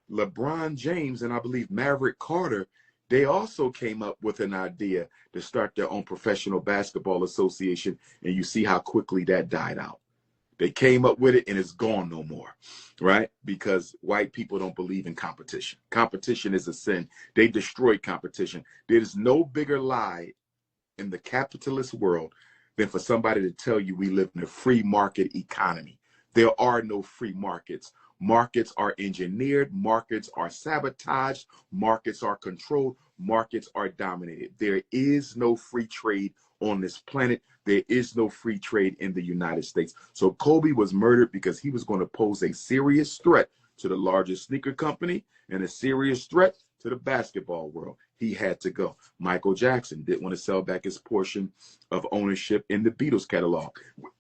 LeBron James and I believe Maverick Carter, they also came up with an idea to start their own professional basketball association, and you see how quickly that died out. They came up with it and it's gone no more, right? Because white people don't believe in competition. Competition is a sin. They destroyed competition. There's no bigger lie in the capitalist world than for somebody to tell you we live in a free market economy. There are no free markets. Markets are engineered, markets are sabotaged, markets are controlled, markets are dominated. There is no free trade on this planet. There is no free trade in the United States. So Kobe was murdered because he was going to pose a serious threat to the largest sneaker company and a serious threat to the basketball world. He had to go. Michael Jackson didn't want to sell back his portion of ownership in the Beatles catalog,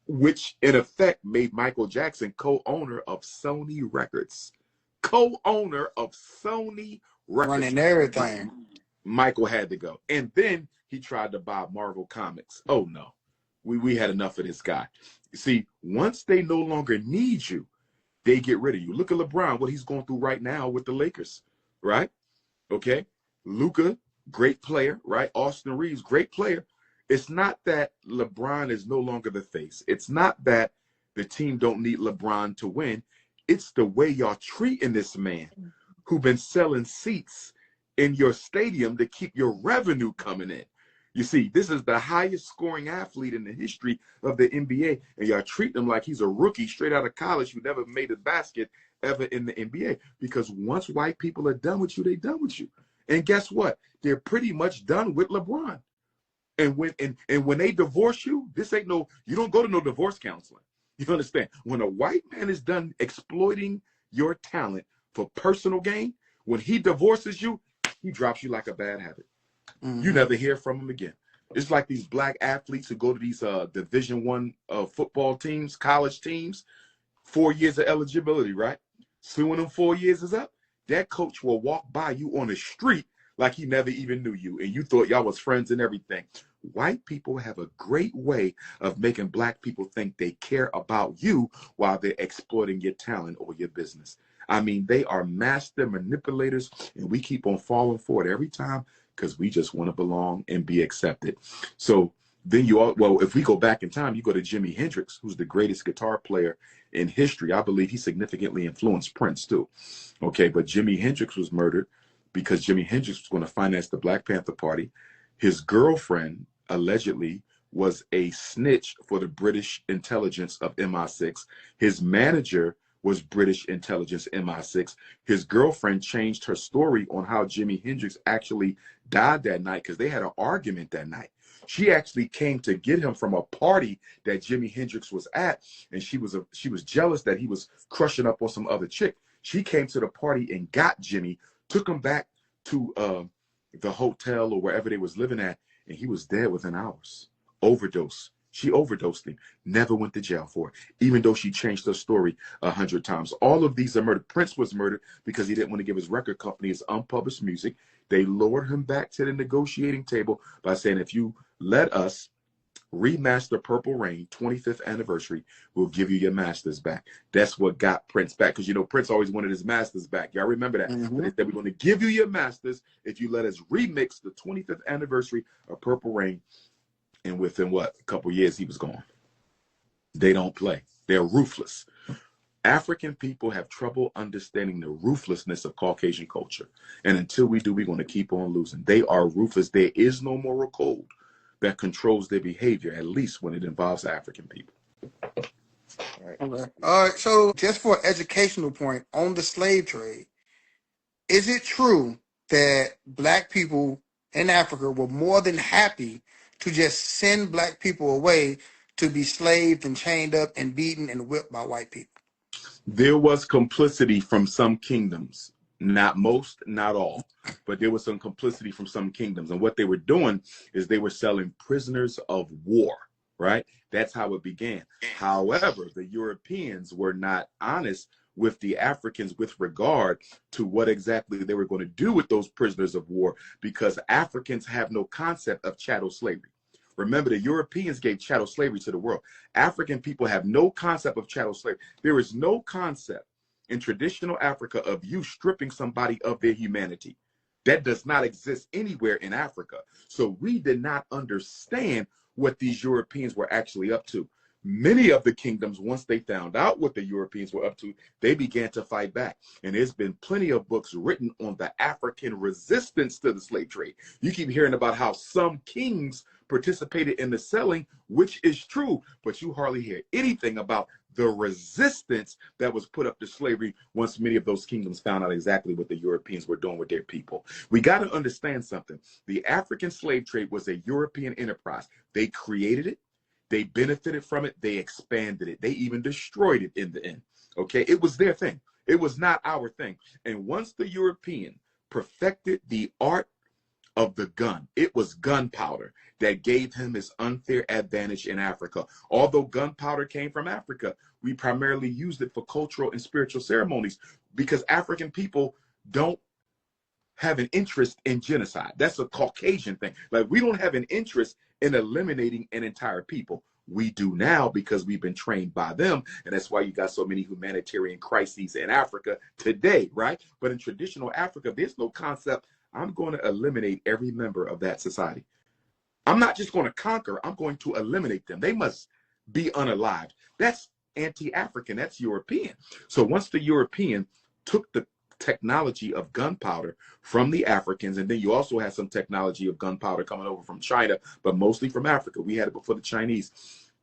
which in effect made Michael Jackson co-owner of Sony Records. Co-owner of Sony Records. Running everything. Michael had to go. And then he tried to buy Marvel Comics. Oh, no. We had enough of this guy. You see, once they no longer need you, they get rid of you. Look at LeBron, what he's going through right now with the Lakers, right? Okay. Luka, great player, right? Austin Reeves, great player. It's not that LeBron is no longer the face. It's not that the team don't need LeBron to win. It's the way y'all treating this man who been selling seats in your stadium to keep your revenue coming in. You see, this is the highest scoring athlete in the history of the NBA, and y'all treat him like he's a rookie straight out of college who never made a basket ever in the NBA. Because once white people are done with you, they done with you. And guess what? They're pretty much done with LeBron. And when they divorce you, this ain't no, you don't go to no divorce counseling. You understand? When a white man is done exploiting your talent for personal gain, when he divorces you, he drops you like a bad habit. You never hear from him again. It's like these black athletes who go to these Division I football teams, college teams, 4 years of eligibility, right? So when them 4 years is up, that coach will walk by you on the street like he never even knew you, and you thought y'all was friends and everything. White people have a great way of making black people think they care about you while they're exploiting your talent or your business. I mean, they are master manipulators, and we keep on falling for it every time because we just want to belong and be accepted. So then if we go back in time, you go to Jimi Hendrix, who's the greatest guitar player in history. I believe he significantly influenced Prince too. Okay, but Jimi Hendrix was murdered because Jimi Hendrix was going to finance the Black Panther Party. His girlfriend allegedly was a snitch for the British intelligence of MI6. His manager was British intelligence MI6. His girlfriend changed her story on how Jimi Hendrix actually died that night because they had an argument that night. She actually came to get him from a party that Jimi Hendrix was at, and she was jealous that he was crushing up on some other chick. She came to the party and got Jimmy, took him back to the hotel or wherever they was living at, and he was dead within hours. Overdose. She overdosed him, never went to jail for it, even though she changed her story 100 times. All of these are murdered. Prince was murdered because he didn't want to give his record company his unpublished music. They lured him back to the negotiating table by saying, if you let us remaster Purple Rain 25th anniversary, we'll give you your masters back. That's what got Prince back, because Prince always wanted his masters back. Y'all remember that? But they said, we're going to give you your masters if you let us remix the 25th anniversary of Purple Rain. And within a couple years, he was gone. They don't play. They're ruthless. African people have trouble understanding the ruthlessness of Caucasian culture. And until we do, we're going to keep on losing. They are ruthless. There is no moral code that controls their behavior, at least when it involves African people. All right. So just for an educational point on the slave trade, Is it true that black people in Africa were more than happy to just send black people away to be slaved and chained up and beaten and whipped by white people? There was complicity from some kingdoms, not most, not all, but there was some complicity from some kingdoms. And what they were doing is they were selling prisoners of war, right? That's how it began. However, the Europeans were not honest with the Africans with regard to what exactly they were going to do with those prisoners of war, because Africans have no concept of chattel slavery. Remember, the Europeans gave chattel slavery to the world. African people have no concept of chattel slavery. There is no concept in traditional Africa of you stripping somebody of their humanity. That does not exist anywhere in Africa. So we did not understand what these Europeans were actually up to. Many of the kingdoms, once they found out what the Europeans were up to, they began to fight back. And there's been plenty of books written on the African resistance to the slave trade. You keep hearing about how some kings participated in the selling, which is true, but you hardly hear anything about the resistance that was put up to slavery once many of those kingdoms found out exactly what the Europeans were doing with their people. We got to understand something. The African slave trade was a European enterprise. They created it. They benefited from it. They expanded it. They even destroyed it in the end. Okay, it was their thing. It was not our thing. And once the European perfected the art of the gun, it was gunpowder that gave him his unfair advantage in Africa. Although gunpowder came from Africa, we primarily used it for cultural and spiritual ceremonies because African people don't have an interest in genocide. That's a Caucasian thing. Like, we don't have an interest in eliminating an entire people. We do now because we've been trained by them, and that's why you got so many humanitarian crises in Africa today, right? But in traditional Africa, there's no concept, I'm going to eliminate every member of that society. I'm not just going to conquer, I'm going to eliminate them. They must be unalived. That's anti-African, that's European. So once the European took the technology of gunpowder from the Africans, and then you also had some technology of gunpowder coming over from China, but mostly from Africa. We had it before the Chinese.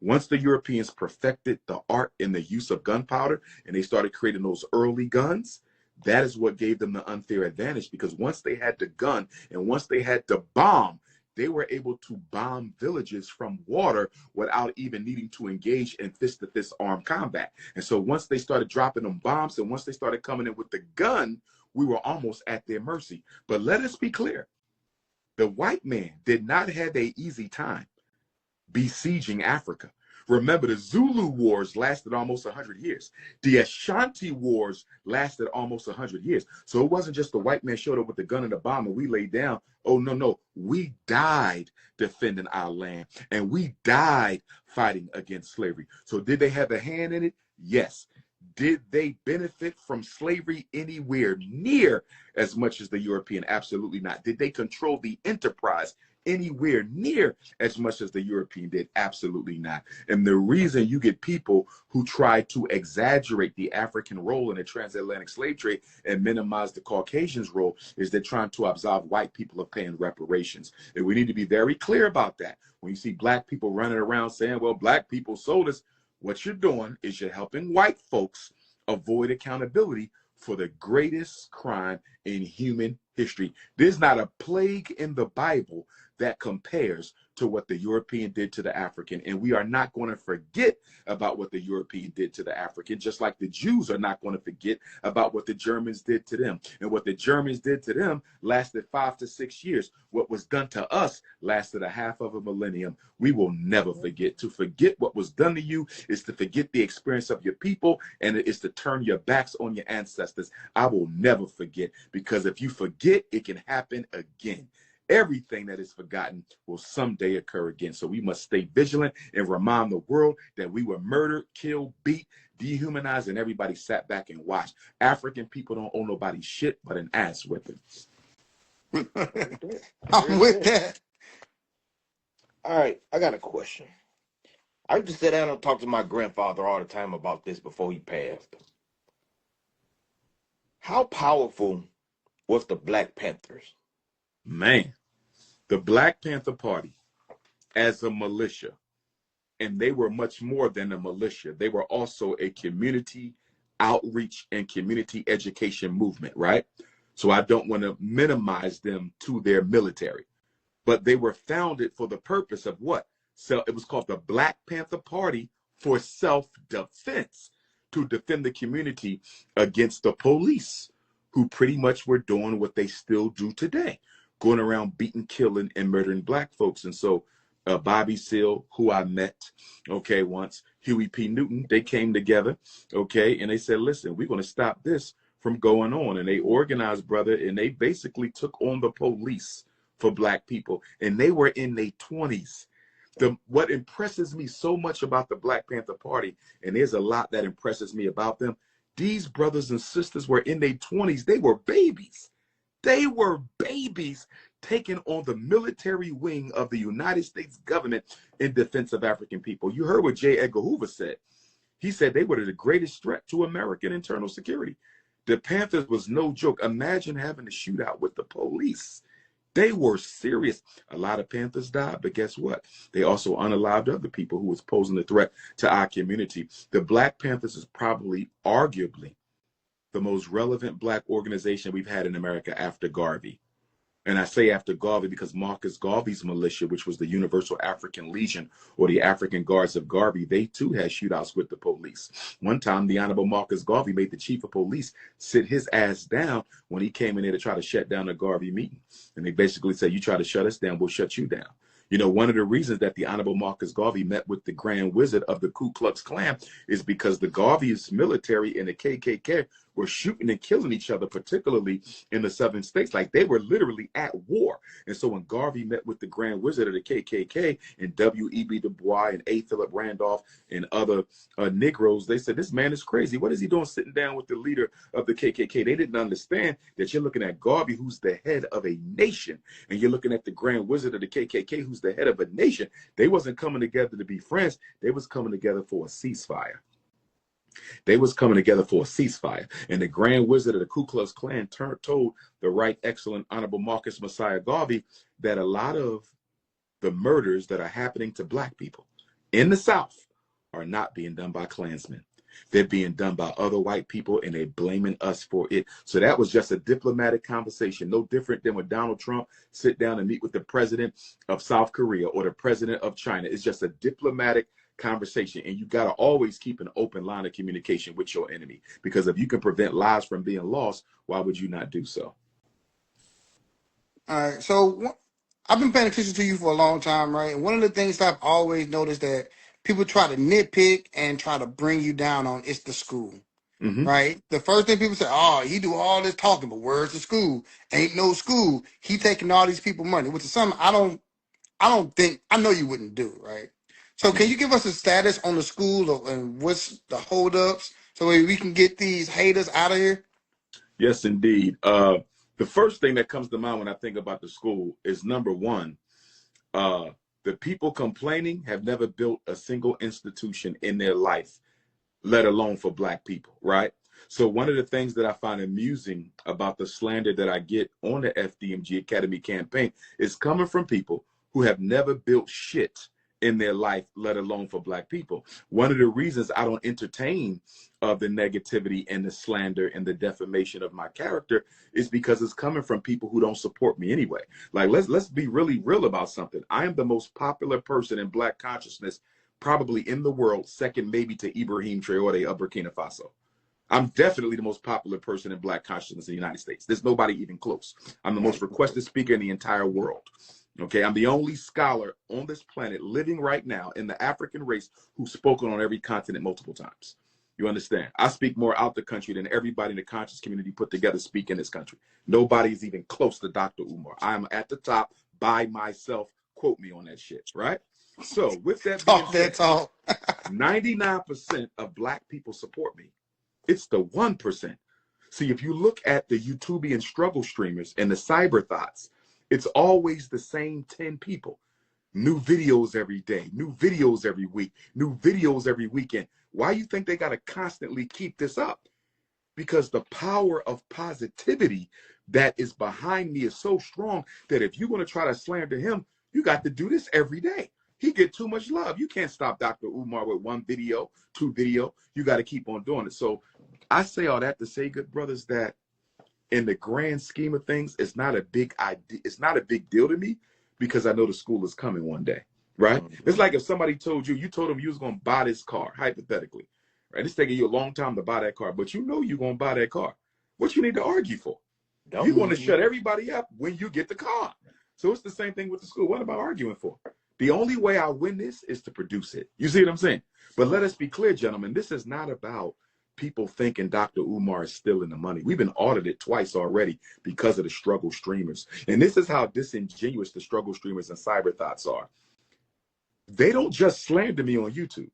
Once the Europeans perfected the art in the use of gunpowder and they started creating those early guns, that is what gave them the unfair advantage, because once they had the gun and once they had the bomb, they were able to bomb villages from water without even needing to engage in fist-to-fist armed combat. And so once they started dropping them bombs and once they started coming in with the gun, we were almost at their mercy. But let us be clear. The white man did not have an easy time besieging Africa. Remember, the Zulu Wars lasted almost 100 years. The Ashanti Wars lasted almost 100 years. So it wasn't just the white man showed up with the gun and the bomb and we laid down. Oh, no, no. We died defending our land, and we died fighting against slavery. So did they have a hand in it? Yes. Did they benefit from slavery anywhere near as much as the European? Absolutely not. Did they control the enterprise anywhere near as much as the European did? Absolutely not. And the reason you get people who try to exaggerate the African role in the transatlantic slave trade and minimize the Caucasians' role is they're trying to absolve white people of paying reparations. And we need to be very clear about that. When you see black people running around saying, well, black people sold us, what you're doing is you're helping white folks avoid accountability for the greatest crime in human history. There's not a plague in the Bible that compares to what the European did to the African. And we are not going to forget about what the European did to the African, just like the Jews are not going to forget about what the Germans did to them. And what the Germans did to them lasted 5 to 6 years. What was done to us lasted a half of a millennium. We will never forget. To forget what was done to you is to forget the experience of your people, and it is to turn your backs on your ancestors. I will never forget, because if you forget, it can happen again. Everything that is forgotten will someday occur again. So we must stay vigilant and remind the world that we were murdered, killed, beat, dehumanized, and everybody sat back and watched. African people don't owe nobody shit but an ass whipping. I'm with that. All right, I got a question. I used to sit down and talk to my grandfather all the time about this before he passed. How powerful was the Black Panthers? Man, the Black Panther Party as a militia, and they were much more than a militia. They were also a community outreach and community education movement, right? So I don't want to minimize them to their military. But they were founded for the purpose of what? So it was called the Black Panther Party for self-defense, to defend the community against the police, who pretty much were doing what they still do today, going around beating, killing, and murdering black folks. And so Bobby Seale, who I met, okay, once, Huey P. Newton, they came together, okay, and they said, listen, we're going to stop this from going on. And they organized, brother, and they basically took on the police for black people. And they were in their 20s. What impresses me so much about the Black Panther Party, and there's a lot that impresses me about them, these brothers and sisters were in their 20s. They were babies. They were babies taking on the military wing of the United States government in defense of African people. You heard what J. Edgar Hoover said. He said they were the greatest threat to American internal security. The Panthers was no joke. Imagine having a shootout with the police. They were serious. A lot of Panthers died, but guess what? They also unalived other people who was posing a threat to our community. The Black Panthers is probably, arguably, the most relevant black organization we've had in America after Garvey. And I say after Garvey because Marcus Garvey's militia, which was the Universal African Legion or the African Guards of Garvey, they too had shootouts with the police. One time, the Honorable Marcus Garvey made the chief of police sit his ass down when he came in there to try to shut down the Garvey meeting. And they basically said, you try to shut us down, we'll shut you down. You know, one of the reasons that the Honorable Marcus Garvey met with the Grand Wizard of the Ku Klux Klan is because the Garvey's military and the KKK were shooting and killing each other, particularly in the southern states. Like, they were literally at war. And so when Garvey met with the Grand Wizard of the KKK and W.E.B. Du Bois and A. Philip Randolph and other Negroes, they said, this man is crazy. What is he doing sitting down with the leader of the KKK? They didn't understand that you're looking at Garvey, who's the head of a nation, and you're looking at the Grand Wizard of the KKK, who's the head of a nation. They wasn't coming together to be friends. They was coming together for a ceasefire. They was coming together for a ceasefire. And the Grand Wizard of the Ku Klux Klan told the Right Excellent Honorable Marcus Messiah Garvey that a lot of the murders that are happening to black people in the South are not being done by Klansmen. They're being done by other white people, and they're blaming us for it. So that was just a diplomatic conversation, no different than when Donald Trump sit down and meet with the president of South Korea or the president of China. It's just a diplomatic conversation, and you got to always keep an open line of communication with your enemy, because if you can prevent lives from being lost, why would you not do so? All right, so I've been paying attention to you for a long time, right? And one of the things that I've always noticed that people try to nitpick and try to bring you down on is the school, right? The first thing people say, oh, he do all this talking, but where's the school? Ain't no school. He taking all these people money, which is something I don't think, I know you wouldn't do, right? So can you give us a status on the school and what's the holdups so we can get these haters out of here? Yes, indeed. The first thing that comes to mind when I think about the school is, number one, the people complaining have never built a single institution in their life, let alone for black people, right? So one of the things that I find amusing about the slander that I get on the FDMG Academy campaign is coming from people who have never built shit in their life, let alone for black people. One of the reasons I don't entertain the negativity and the slander and the defamation of my character is because it's coming from people who don't support me anyway. Like, let's be really real about something. I am the most popular person in black consciousness probably in the world, second maybe to Ibrahim Traore of Burkina Faso. I'm definitely the most popular person in black consciousness in the United States. There's nobody even close. I'm the most requested speaker in the entire world. Okay, I'm the only scholar on this planet living right now in the African race who's spoken on every continent multiple times. You understand? I speak more out the country than everybody in the conscious community put together speak in this country. Nobody's even close to Dr. Umar. I'm at the top by myself. Quote me on that shit, right? So with that being said, 99% of black people support me. It's the 1%. See, if you look at the YouTubian struggle streamers and the cyber thoughts, it's always the same 10 people. New videos every day, new videos every week, new videos every weekend. Why you think they got to constantly keep this up? Because the power of positivity that is behind me is so strong that if you're going to try to slander him, you got to do this every day. He get too much love. You can't stop Dr. Umar with one video, two video. You got to keep on doing it. So I say all that to say, good brothers, that in the grand scheme of things, it's not a big idea. It's not a big deal to me because I know the school is coming one day, right? It's like if somebody told you, you told them you was going to buy this car, hypothetically, right? It's taking you a long time to buy that car, but you know you're going to buy that car. What you need to argue for? You want to shut everybody up when you get the car. So it's the same thing with the school. What am I arguing for? The only way I win this is to produce it. You see what I'm saying? But let us be clear, gentlemen, this is not about people thinking Dr. Umar is stealing the money. We've been audited twice already because of the struggle streamers. And this is how disingenuous the struggle streamers and cyber thoughts are. They don't just slander me on YouTube.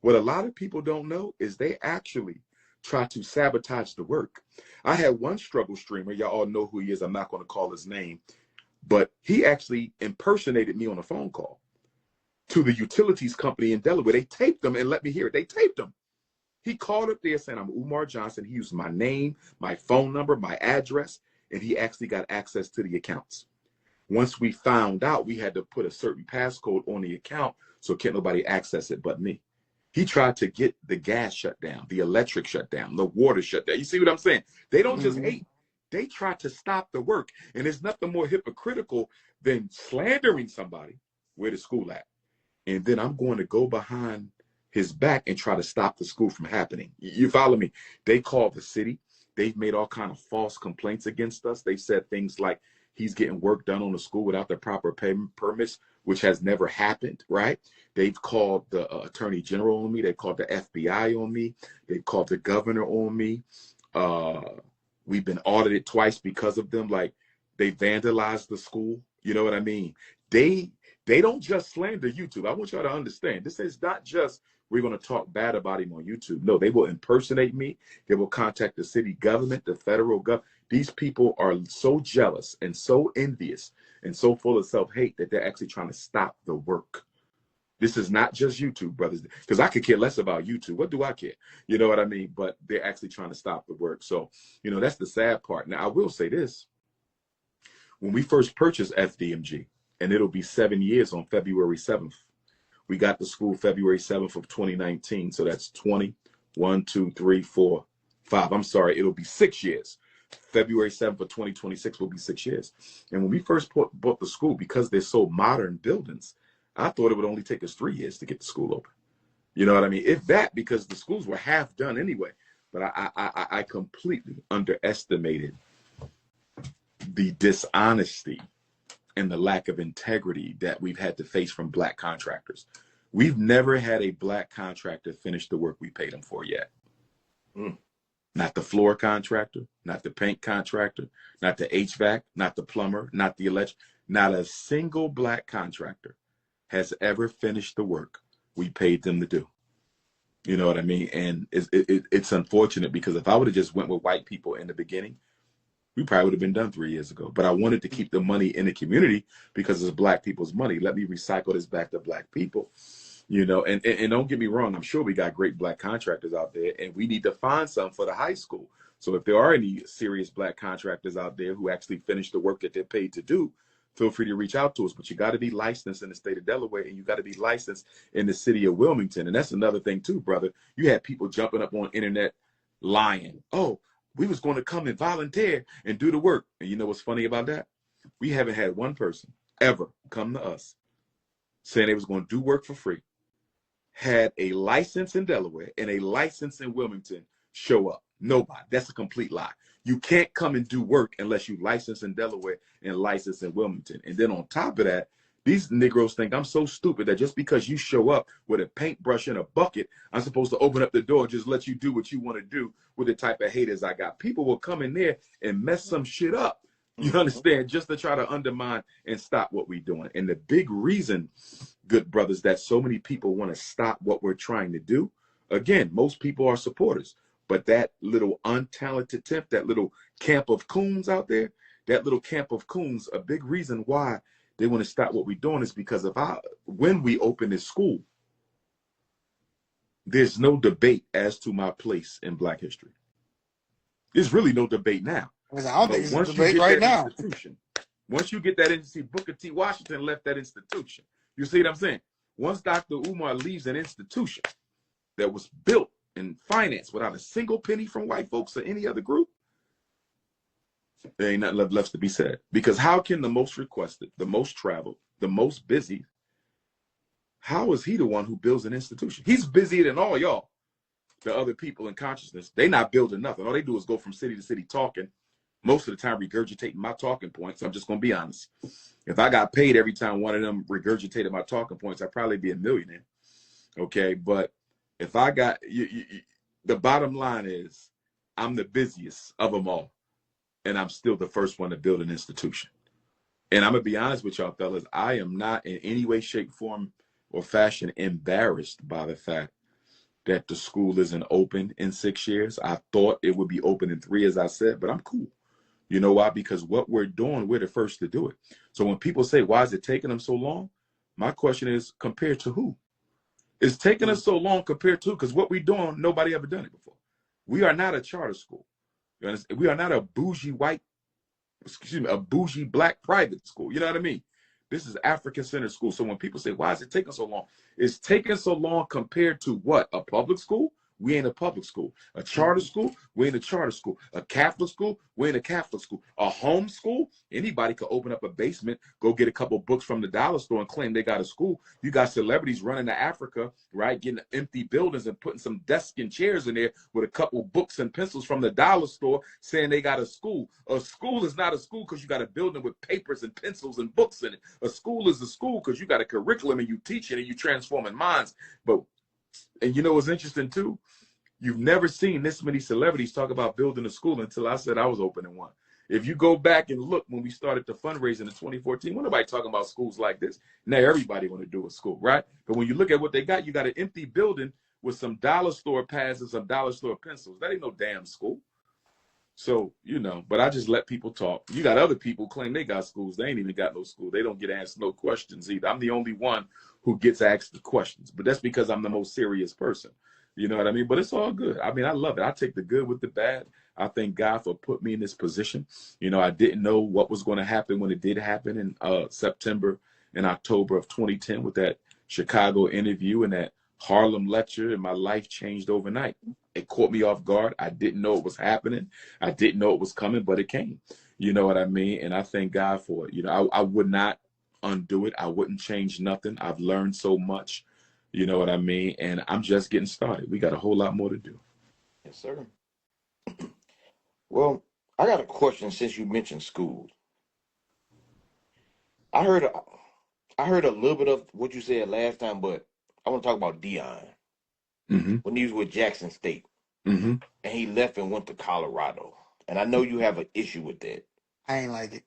What a lot of people don't know is they actually try to sabotage the work. I had one struggle streamer, y'all all know who he is, I'm not going to call his name, but he actually impersonated me on a phone call to the utilities company in Delaware. They taped them and let me hear it. They taped them. He called up there saying, I'm Umar Johnson. He used my name, my phone number, my address, and he actually got access to the accounts. Once we found out, we had to put a certain passcode on the account so can't nobody access it but me. He tried to get the gas shut down, the electric shut down, the water shut down. You see what I'm saying? They don't just hate. They try to stop the work. And there's nothing more hypocritical than slandering somebody where the school at. And then I'm going to go behind his back and try to stop the school from happening. You follow me? They called the city. They've made all kind of false complaints against us. They said things like he's getting work done on the school without the proper payment permits, which has never happened, right? They've called the attorney general on me. They called the FBI on me. They've called the governor on me. We've been audited twice because of them. Like, they vandalized the school. You know what I mean? They don't just slander YouTube. I want y'all to understand. This is not just we're going to talk bad about him on YouTube. No, they will impersonate me. They will contact the city government, the federal government. These people are so jealous and so envious and so full of self-hate that they're actually trying to stop the work. This is not just YouTube, brothers, because I could care less about YouTube. What do I care? You know what I mean? But they're actually trying to stop the work. So, you know, that's the sad part. Now, I will say this. When we first purchased FDMG, and it'll be 7 years on February 7th, we got the school February 7th of 2019. So that's 20, 1, 2, 3, 4, 5. I'm sorry, it'll be 6 years. February 7th of 2026 will be 6 years. And when we first bought the school, because they're so modern buildings, I thought it would only take us 3 years to get the school open. You know what I mean? If that, because the schools were half done anyway. But I completely underestimated the dishonesty and the lack of integrity that we've had to face from black contractors. We've never had a black contractor finish the work we paid them for yet. Not the floor contractor, not the paint contractor, not the HVAC, not the plumber, not the electric. Not a single black contractor has ever finished the work we paid them to do. You know what I mean? And it's unfortunate because if I would have just went with white people in the beginning, we probably would have been done 3 years ago. But I wanted to keep the money in the community because it's black people's money. Let me recycle this back to black people. You know, and don't get me wrong, I'm sure we got great black contractors out there, and we need to find some for the high school. So if there are any serious black contractors out there who actually finish the work that they're paid to do, feel free to reach out to us. But you got to be licensed in the state of Delaware, and you got to be licensed in the city of Wilmington. And that's another thing too, brother. You had people jumping up on internet lying. Oh, we was going to come and volunteer and do the work. And you know what's funny about that? We haven't had one person ever come to us saying they was going to do work for free, had a license in Delaware and a license in Wilmington show up. Nobody. That's a complete lie. You can't come and do work unless you license in Delaware and license in Wilmington. And then on top of that, these Negroes think I'm so stupid that just because you show up with a paintbrush and a bucket, I'm supposed to open up the door, just let you do what you want to do with the type of haters I got. People will come in there and mess some shit up. You understand? Just to try to undermine and stop what we're doing. And the big reason, good brothers, that so many people want to stop what we're trying to do, again, most people are supporters. But that little untalented tip, that little camp of coons out there, that little camp of coons, a big reason why they want to stop what we're doing is because when we open this school, there's no debate as to my place in Black history. There's really no debate now. I don't think it's a debate right now. Once you get that institution, Booker T. Washington left that institution. You see what I'm saying? Once Dr. Umar leaves an institution that was built and financed without a single penny from white folks or any other group, There ain't nothing left to be said. Because how can the most requested, the most traveled, the most busy, how is he the one who builds an institution? He's busier than all y'all, the other people in consciousness. They not building nothing. All they do is go from city to city talking, most of the time regurgitating my talking points. I'm just going to be honest. If I got paid every time one of them regurgitated my talking points, I'd probably be a millionaire. Okay, but if I got, the bottom line is I'm the busiest of them all, and I'm still the first one to build an institution. And I'm going to be honest with y'all, fellas, I am not in any way, shape, form, or fashion embarrassed by the fact that the school isn't open in 6 years. I thought it would be open in 3, as I said, but I'm cool. You know why? Because what we're doing, we're the first to do it. So when people say, why is it taking them so long? My question is, compared to who? It's taking us so long compared to, because what we're doing, nobody ever done it before. We are not a charter school. You understand? We are not a bougie a bougie black private school. You know what I mean? This is African Center School. So when people say, why is it taking so long? It's taking so long compared to what? A public school? We ain't a public school. A charter school? We ain't a charter school. A Catholic school? We ain't a Catholic school. A home school? Anybody could open up a basement, go get a couple books from the dollar store and claim they got a school. You got celebrities running to Africa, right, getting empty buildings and putting some desks and chairs in there with a couple books and pencils from the dollar store saying they got a school. A school is not a school because you got a building with papers and pencils and books in it. A school is a school because you got a curriculum and you teach it and you transforming minds. And you know what's interesting too? You've never seen this many celebrities talk about building a school until I said I was opening one. If you go back and look when we started the fundraising in 2014, when nobody talking about schools like this. Now everybody want to do a school, right? But when you look at what they got, you got an empty building with some dollar store pads and some dollar store pencils. That ain't no damn school. So, you know, but I just let people talk. You got other people claim they got schools. They ain't even got no school. They don't get asked no questions either. I'm the only one who gets asked the questions, but that's because I'm the most serious person. You know what I mean? But it's all good. I mean, I love it. I take the good with the bad. I thank God for putting me in this position. You know, I didn't know what was going to happen when it did happen in September and October of 2010 with that Chicago interview and that Harlem lecture, and my life changed overnight. It caught me off guard. I didn't know it was happening. I didn't know it was coming, but it came. You know what I mean? And I thank God for it. You know, I would not undo it. I wouldn't change nothing. I've learned so much. You know what I mean? And I'm just getting started. We got a whole lot more to do. Yes, sir. Well, I got a question since you mentioned schools. I heard a little bit of what you said last time, but I want to talk about Dion when he was with Jackson State, and he left and went to Colorado. And I know you have an issue with that. I ain't like it.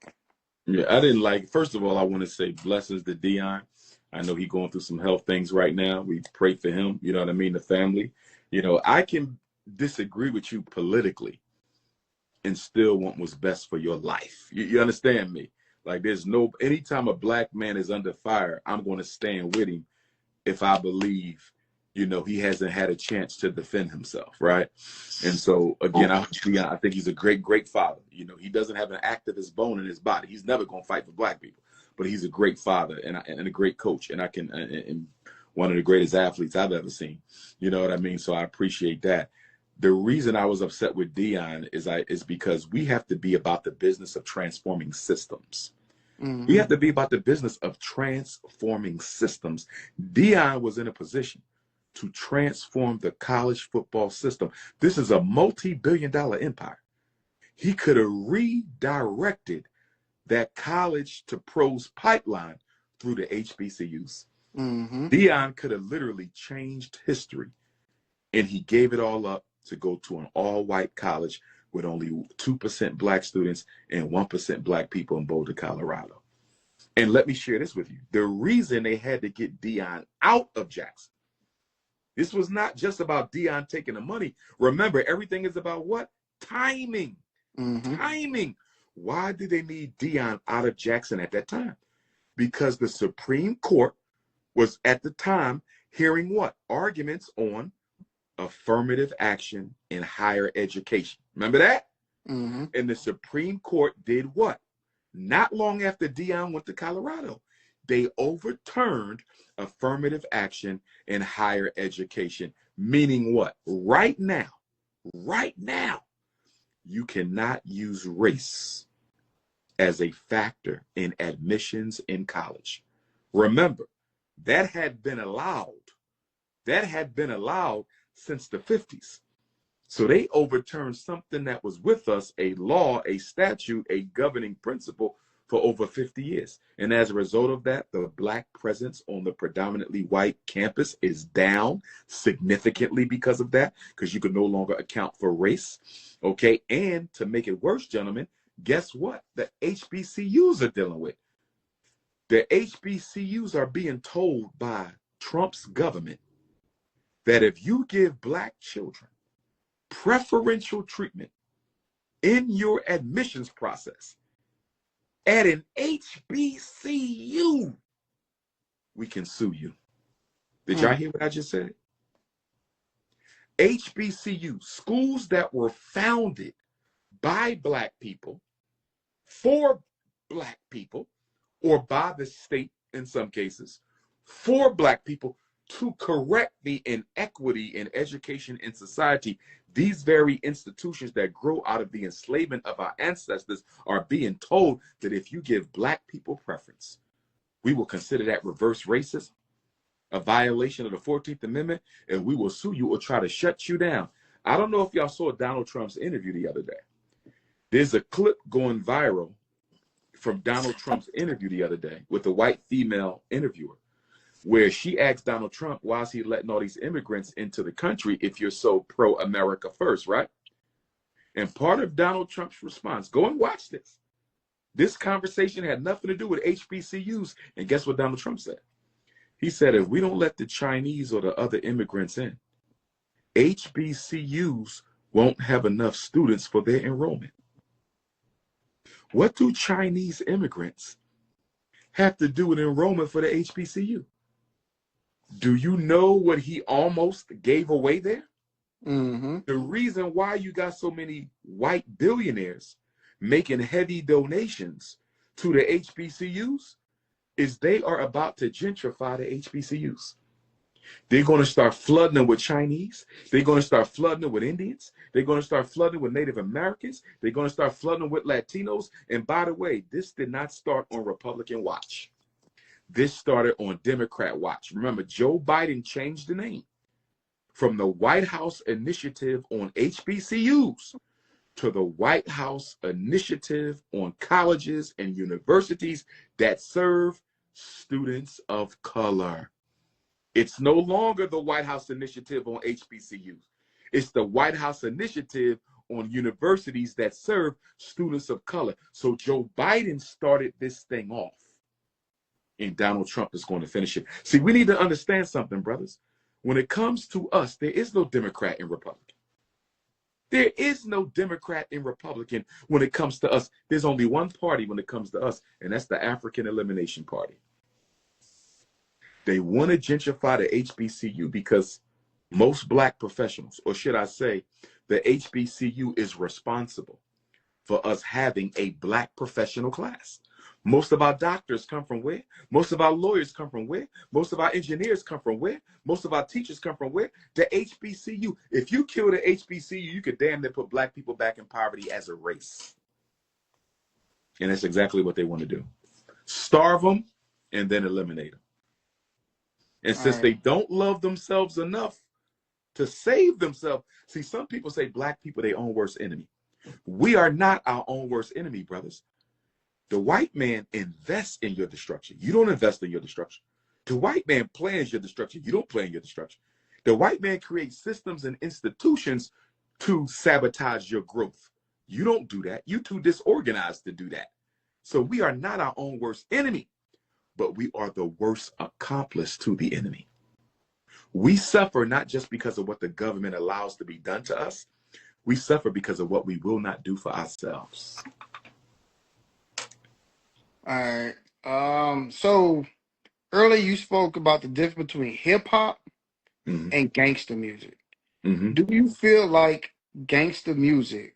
Yeah, I didn't like. First of all, I want to say blessings to Dion. I know he's going through some health things right now. We pray for him. You know what I mean? The family. You know, I can disagree with you politically and still want what's best for your life. You understand me? Like there's no, anytime a black man is under fire, I'm going to stand with him if I believe, you know, he hasn't had a chance to defend himself, right? And so, again, I think he's a great, great father. You know, he doesn't have an activist bone in his body. He's never going to fight for black people, but he's a great father and a great coach, and and one of the greatest athletes I've ever seen. You know what I mean? So I appreciate that. The reason I was upset with Dion is because we have to be about the business of transforming systems. We have to be about the business of transforming systems. Dion was in a position to transform the college football system. This is a multi-billion-dollar empire. He could have redirected that college to pros pipeline through the HBCUs. Dion could have literally changed history, and he gave it all up to go to an all-white college with only 2% black students and 1% black people in Boulder, Colorado. And let me share this with you. The reason they had to get Dion out of Jackson, this was not just about Dion taking the money. Remember, everything is about what? Timing. Timing. Why did they need Dion out of Jackson at that time? Because the Supreme Court was at the time hearing what? Arguments on affirmative action in higher education. Remember that? And the Supreme Court did what? Not long after Dion went to Colorado, they overturned affirmative action in higher education, meaning what? Right now, You cannot use race as a factor in admissions in college. Remember, that had been allowed. That had been allowed since the 50s. So they overturned something that was with us, a law, a statute, a governing principle for over 50 years. And as a result of that, the black presence on the predominantly white campus is down significantly because of that, because you can no longer account for race. Okay. And to make it worse, gentlemen, guess what? The HBCUs are dealing with. The HBCUs are being told by Trump's government that if you give black children preferential treatment in your admissions process at an HBCU, we can sue you. Did y'all hear what I just said? HBCU, schools that were founded by black people, for black people, or by the state in some cases, for black people, to correct the inequity in education in society. These very institutions that grow out of the enslavement of our ancestors are being told that if you give black people preference, we will consider that reverse racism, a violation of the 14th Amendment, and we will sue you or try to shut you down. I don't know if y'all saw Donald Trump's interview the other day. There's a clip going viral from Donald Trump's interview the other day with a white female interviewer, where she asked Donald Trump, why is he letting all these immigrants into the country if you're so pro-America first, right? And part of Donald Trump's response, go and watch this. This conversation had nothing to do with HBCUs. And guess what Donald Trump said? He said, if we don't let the Chinese or the other immigrants in, HBCUs won't have enough students for their enrollment. What do Chinese immigrants have to do with enrollment for the HBCU? Do you know what he almost gave away there? Mm-hmm. The reason why you got so many white billionaires making heavy donations to the HBCUs is they are about to gentrify the HBCUs. They're going to start flooding them with Chinese. They're going to start flooding them with Indians. They're going to start flooding with Native Americans. They're going to start flooding them with Latinos. And by the way, this did not start on Republican watch. This started on Democrat watch. Remember, Joe Biden changed the name from the White House Initiative on HBCUs to the White House Initiative on colleges and universities that serve students of color. It's no longer the White House Initiative on HBCUs. It's the White House Initiative on universities that serve students of color. So Joe Biden started this thing off, and Donald Trump is going to finish it. See, we need to understand something, brothers. When it comes to us, there is no Democrat and Republican. There is no Democrat and Republican when it comes to us. There's only one party when it comes to us, and that's the African Elimination Party. They want to gentrify the HBCU because most black professionals, or should I say, the HBCU is responsible for us having a black professional class. Most of our doctors come from where? Most of our lawyers come from where? Most of our engineers come from where? Most of our teachers come from where? The HBCU. If you kill the HBCU, you could damn near put black people back in poverty as a race. And that's exactly what they want to do. Starve them and then eliminate them. And since they don't love themselves enough to save themselves, see, some people say black people are their own worst enemy. We are not our own worst enemy, brothers. The white man invests in your destruction. You don't invest in your destruction. The white man plans your destruction. You don't plan your destruction. The white man creates systems and institutions to sabotage your growth. You don't do that. You're too disorganized to do that. So we are not our own worst enemy, but we are the worst accomplice to the enemy. We suffer not just because of what the government allows to be done to us. We suffer because of what we will not do for ourselves. All right. So earlier you spoke about the difference between hip hop and gangster music. Do you feel like gangster music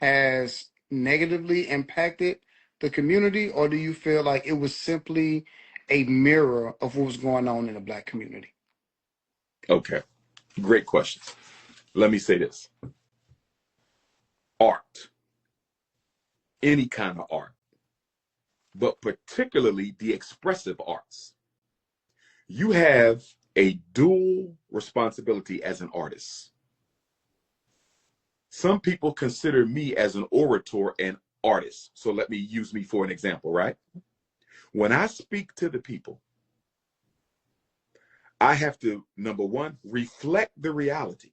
has negatively impacted the community, or do you feel like it was simply a mirror of what was going on in the black community? Okay, great question. Let me say this. art, any kind of art, but particularly the expressive arts. You have a dual responsibility as an artist. Some people consider me as an orator and artist. So let me use me for an example, right? When I speak to the people, I have to, number one, reflect the reality.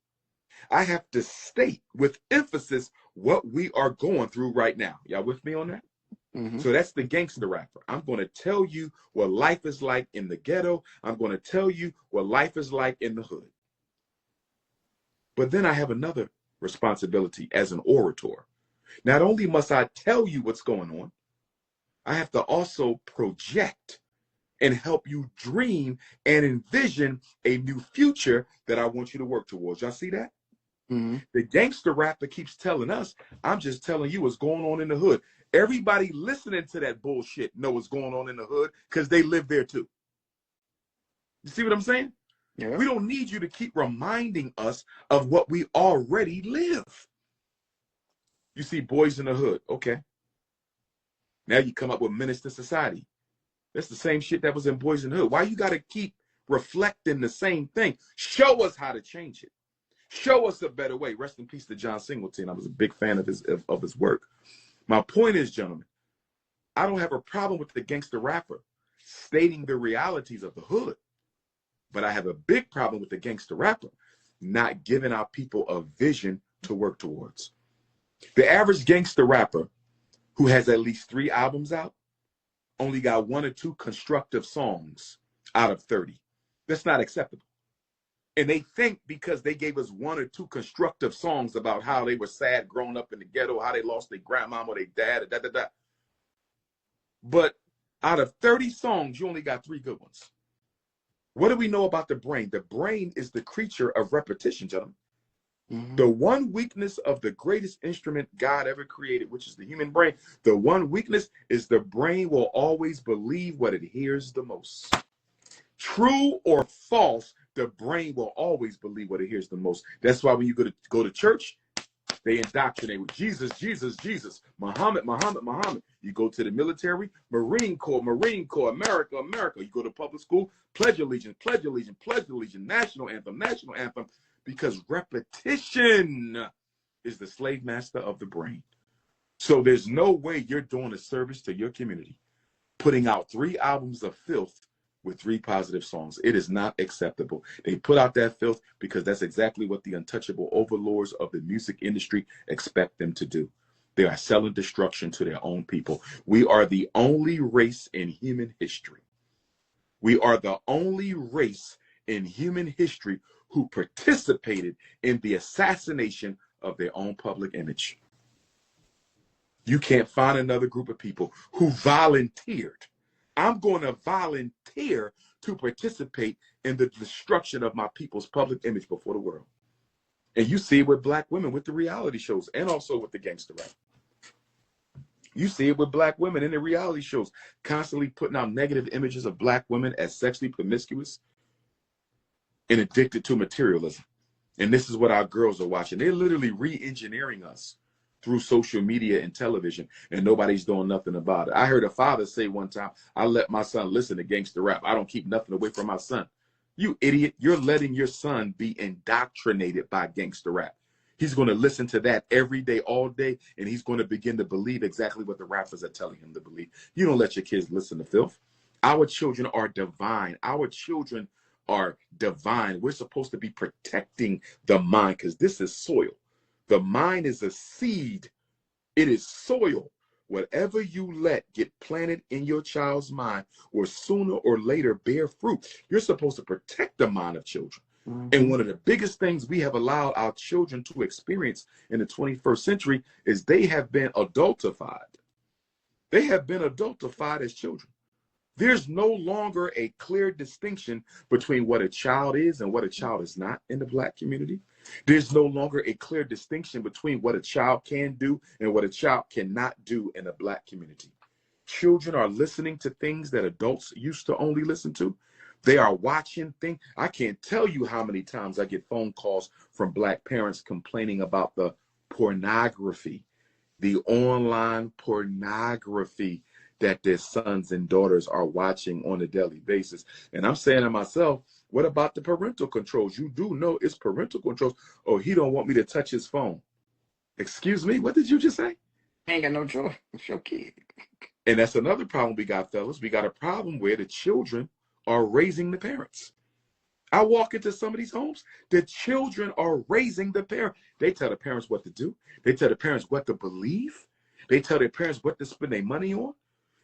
I have to state with emphasis what we are going through right now. Y'all with me on that? Mm-hmm. So that's the gangster rapper. I'm going to tell you what life is like in the ghetto. I'm going to tell you what life is like in the hood. But then I have another responsibility as an orator. Not only must I tell you what's going on, I have to also project and help you dream and envision a new future that I want you to work towards. Y'all see that? Mm-hmm. The gangster rapper keeps telling us, I'm just telling you what's going on in the hood. Everybody listening to that bullshit know what's going on in the hood because they live there too. You see what I'm saying? Yeah. We don't need you to keep reminding us of what we already live. You see Boys in the Hood. Okay. Now you come up with Menace to Society. That's the same shit that was in Boys in the Hood. Why you got to keep reflecting the same thing? Show us how to change it. Show us a better way. Rest in peace to John Singleton. I was a big fan of his work. My point is, gentlemen, I don't have a problem with the gangster rapper stating the realities of the hood, but I have a big problem with the gangster rapper not giving our people a vision to work towards. The average gangster rapper who has at least 3 albums out only got 1 or 2 constructive songs out of 30. That's not acceptable. And they think because they gave us 1 or 2 constructive songs about how they were sad growing up in the ghetto, how they lost their grandmama or their dad, But out of 30 songs, you only got 3 good ones. What do we know about the brain? The brain is the creature of repetition, gentlemen. Mm-hmm. The one weakness of the greatest instrument God ever created, which is the human brain, the one weakness is the brain will always believe what it hears the most. True or false, the brain will always believe what it hears the most. That's why when you go to church, they indoctrinate with Jesus, Jesus, Jesus, Muhammad, Muhammad, Muhammad. You go to the military, Marine Corps, America, America. You go to public school, pledge allegiance, pledge allegiance, pledge allegiance, national anthem, because repetition is the slave master of the brain. So there's no way you're doing a service to your community, putting out 3 albums of filth with 3 positive songs. It is not acceptable. They put out that filth because that's exactly what the untouchable overlords of the music industry expect them to do. They are selling destruction to their own people. We are the only race in human history. We are the only race in human history who participated in the assassination of their own public image. You can't find another group of people who volunteered. I'm going to volunteer to participate in the destruction of my people's public image before the world. And you see it with black women with the reality shows and also with the gangster rap. You see it with black women in the reality shows, constantly putting out negative images of black women as sexually promiscuous and addicted to materialism. And this is what our girls are watching. They're literally re-engineering us through social media and television, and nobody's doing nothing about it. I heard a father say one time, I let my son listen to gangster rap. I don't keep nothing away from my son. You idiot. You're letting your son be indoctrinated by gangster rap. He's going to listen to that every day, all day, and he's going to begin to believe exactly what the rappers are telling him to believe. You don't let your kids listen to filth. Our children are divine. Our children are divine. We're supposed to be protecting the mind because this is soil. The mind is a seed. It is soil. Whatever you let get planted in your child's mind will sooner or later bear fruit. You're supposed to protect the mind of children. Mm-hmm. And one of the biggest things we have allowed our children to experience in the 21st century is they have been adultified. They have been adultified as children. There's no longer a clear distinction between what a child is and what a child is not in the black community. There's no longer a clear distinction between what a child can do and what a child cannot do in the black community. Children are listening to things that adults used to only listen to. They are watching things. I can't tell you how many times I get phone calls from black parents complaining about the pornography, the online pornography that their sons and daughters are watching on a daily basis. And I'm saying to myself, what about the parental controls? You do know it's parental controls. Oh, he don't want me to touch his phone. Excuse me, what did you just say? Ain't got no choice. It's your kid. And that's another problem we got, fellas. We got a problem where the children are raising the parents. I walk into some of these homes, the children are raising the parent. They tell the parents what to do. They tell the parents what to believe. They tell their parents what to spend their money on.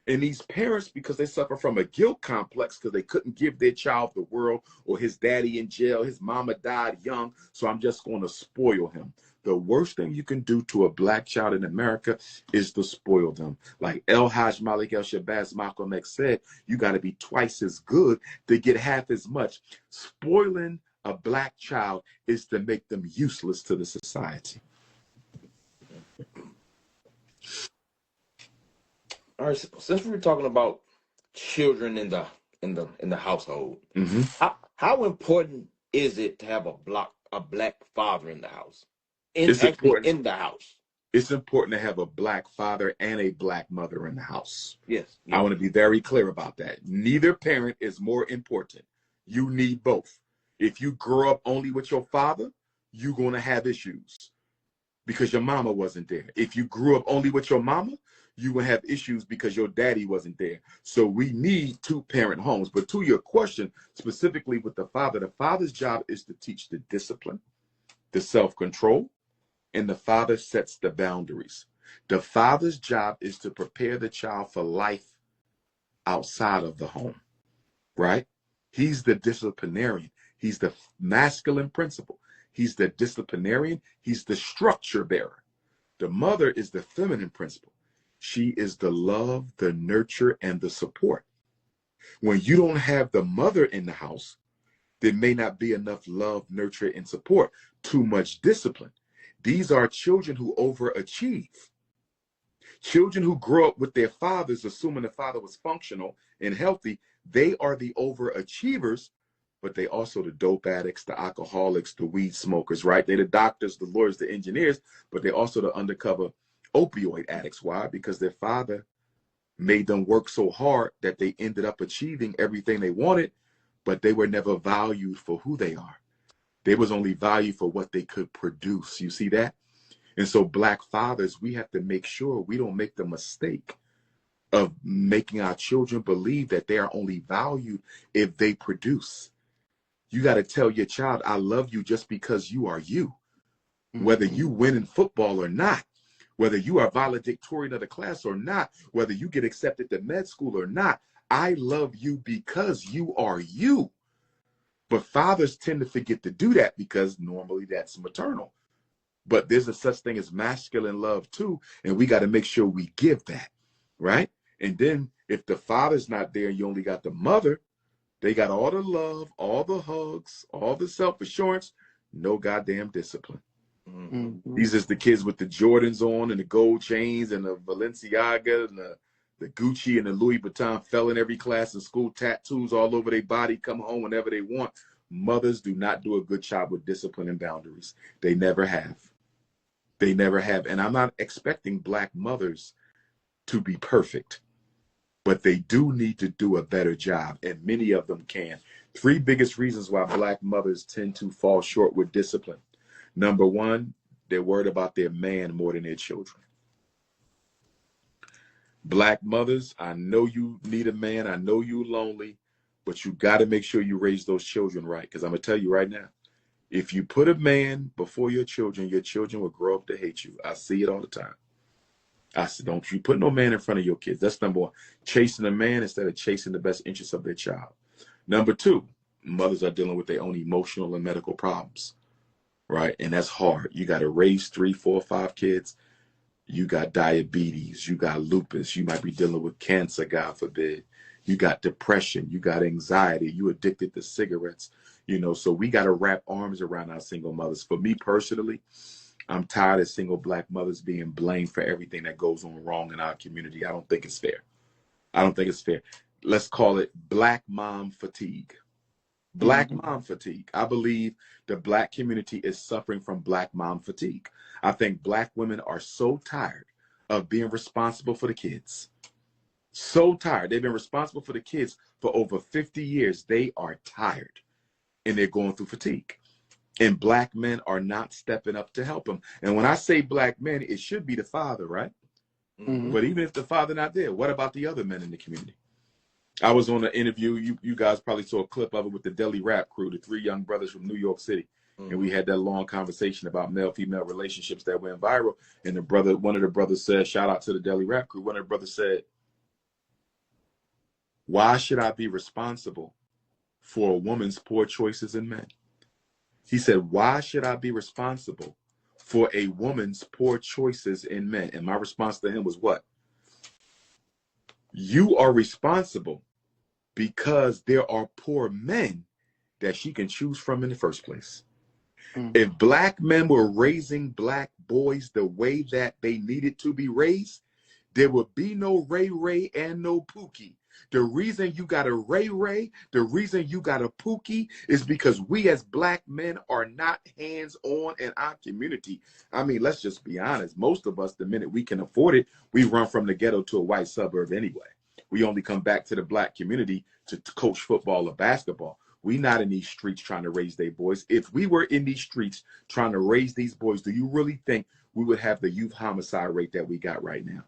And these parents, because they suffer from a guilt complex because they couldn't give their child the world, or his daddy in jail, his mama died young, so I'm just going to spoil him. The worst thing you can do to a black child in America is to spoil them. Like El Hajj Malik El Shabazz Malcolm X said, you got to be twice as good to get half as much. Spoiling a black child is to make them useless to the society. All right, since we were talking about children in the household, how important is it to have a black father in the house? It's Actually important. in the house. It's important to have a black father and a black mother in the house. Yes. I want to be very clear about that. Neither parent is more important. You need both. If you grow up only with your father, you're going to have issues because your mama wasn't there. If you grew up only with your mama, you will have issues because your daddy wasn't there. So we need two-parent homes. But to your question, specifically with the father's job is to teach the discipline, the self-control, and the father sets the boundaries. The father's job is to prepare the child for life outside of the home, right? He's the disciplinarian. He's the masculine principal. He's the disciplinarian. He's the structure bearer. The mother is the feminine principal. She is the love, the nurture, and the support. When you don't have the mother in the house, there may not be enough love, nurture, and support. Too much discipline. These are children who overachieve. Children who grow up with their fathers, assuming the father was functional and healthy, they are the overachievers, but they also the dope addicts, the alcoholics, the weed smokers, right? They're the doctors, the lawyers, the engineers, but they're also the undercover opioid addicts. Why? Because their father made them work so hard that they ended up achieving everything they wanted, but they were never valued for who they are. They was only valued for what they could produce. You see that? And so black fathers, we have to make sure we don't make the mistake of making our children believe that they are only valued if they produce. You got to tell your child, I love you just because you are you. Whether you win in football or not, whether you are valedictorian of the class or not, whether you get accepted to med school or not, I love you because you are you. But fathers tend to forget to do that because normally that's maternal. But there's a such thing as masculine love too, and we got to make sure we give that, right? And then if the father's not there and you only got the mother, they got all the love, all the hugs, all the self-assurance, no goddamn discipline. These is the kids with the Jordans on and the gold chains and the Balenciaga and the Gucci and the Louis Vuitton, fell in every class in school, tattoos all over their body, come home whenever they want. Mothers do not do a good job with discipline and boundaries. They never have. They never have. And I'm not expecting black mothers to be perfect, but they do need to do a better job, and many of them can. 3 biggest reasons why black mothers tend to fall short with discipline. Number 1, they're worried about their man more than their children. Black mothers, I know you need a man. I know you're lonely, but you got to make sure you raise those children right. Because I'm going to tell you right now, if you put a man before your children will grow up to hate you. I see it all the time. I said, don't you put no man in front of your kids. That's number 1. Chasing a man instead of chasing the best interests of their child. Number 2, mothers are dealing with their own emotional and medical problems, right? And that's hard. You got to raise 3, 4, 5 kids. You got diabetes. You got lupus. You might be dealing with cancer, God forbid. You got depression. You got anxiety. You addicted to cigarettes. You know, so we got to wrap arms around our single mothers. For me personally, I'm tired of single black mothers being blamed for everything that goes on wrong in our community. I don't think it's fair. I don't think it's fair. Let's call it black mom fatigue. Black mom fatigue. I believe the Black community is suffering from Black mom fatigue. I think Black women are so tired of being responsible for the kids. So tired. They've been responsible for the kids for over 50 years. They are tired and they're going through fatigue. And Black men are not stepping up to help them. And when I say Black men, it should be the father, right? But even if the father not there, what about the other men in the community? I was on an interview. You guys probably saw a clip of it with the Deli Rap crew, the 3 young brothers from New York City. And we had that long conversation about male-female relationships that went viral. And one of the brothers said, shout out to the Deli Rap crew. One of the brothers said, why should I be responsible for a woman's poor choices in men? He said, why should I be responsible for a woman's poor choices in men? And my response to him was what? You are responsible because there are poor men that she can choose from in the first place. If Black men were raising Black boys the way that they needed to be raised, there would be no Ray Ray and no Pookie. The reason you got a Ray Ray, the reason you got a Pookie is because we as Black men are not hands-on in our community. I mean, let's just be honest. Most of us, the minute we can afford it, we run from the ghetto to a white suburb anyway. We only come back to the Black community to coach football or basketball. We not in these streets trying to raise their boys. If we were in these streets trying to raise these boys, do you really think we would have the youth homicide rate that we got right now?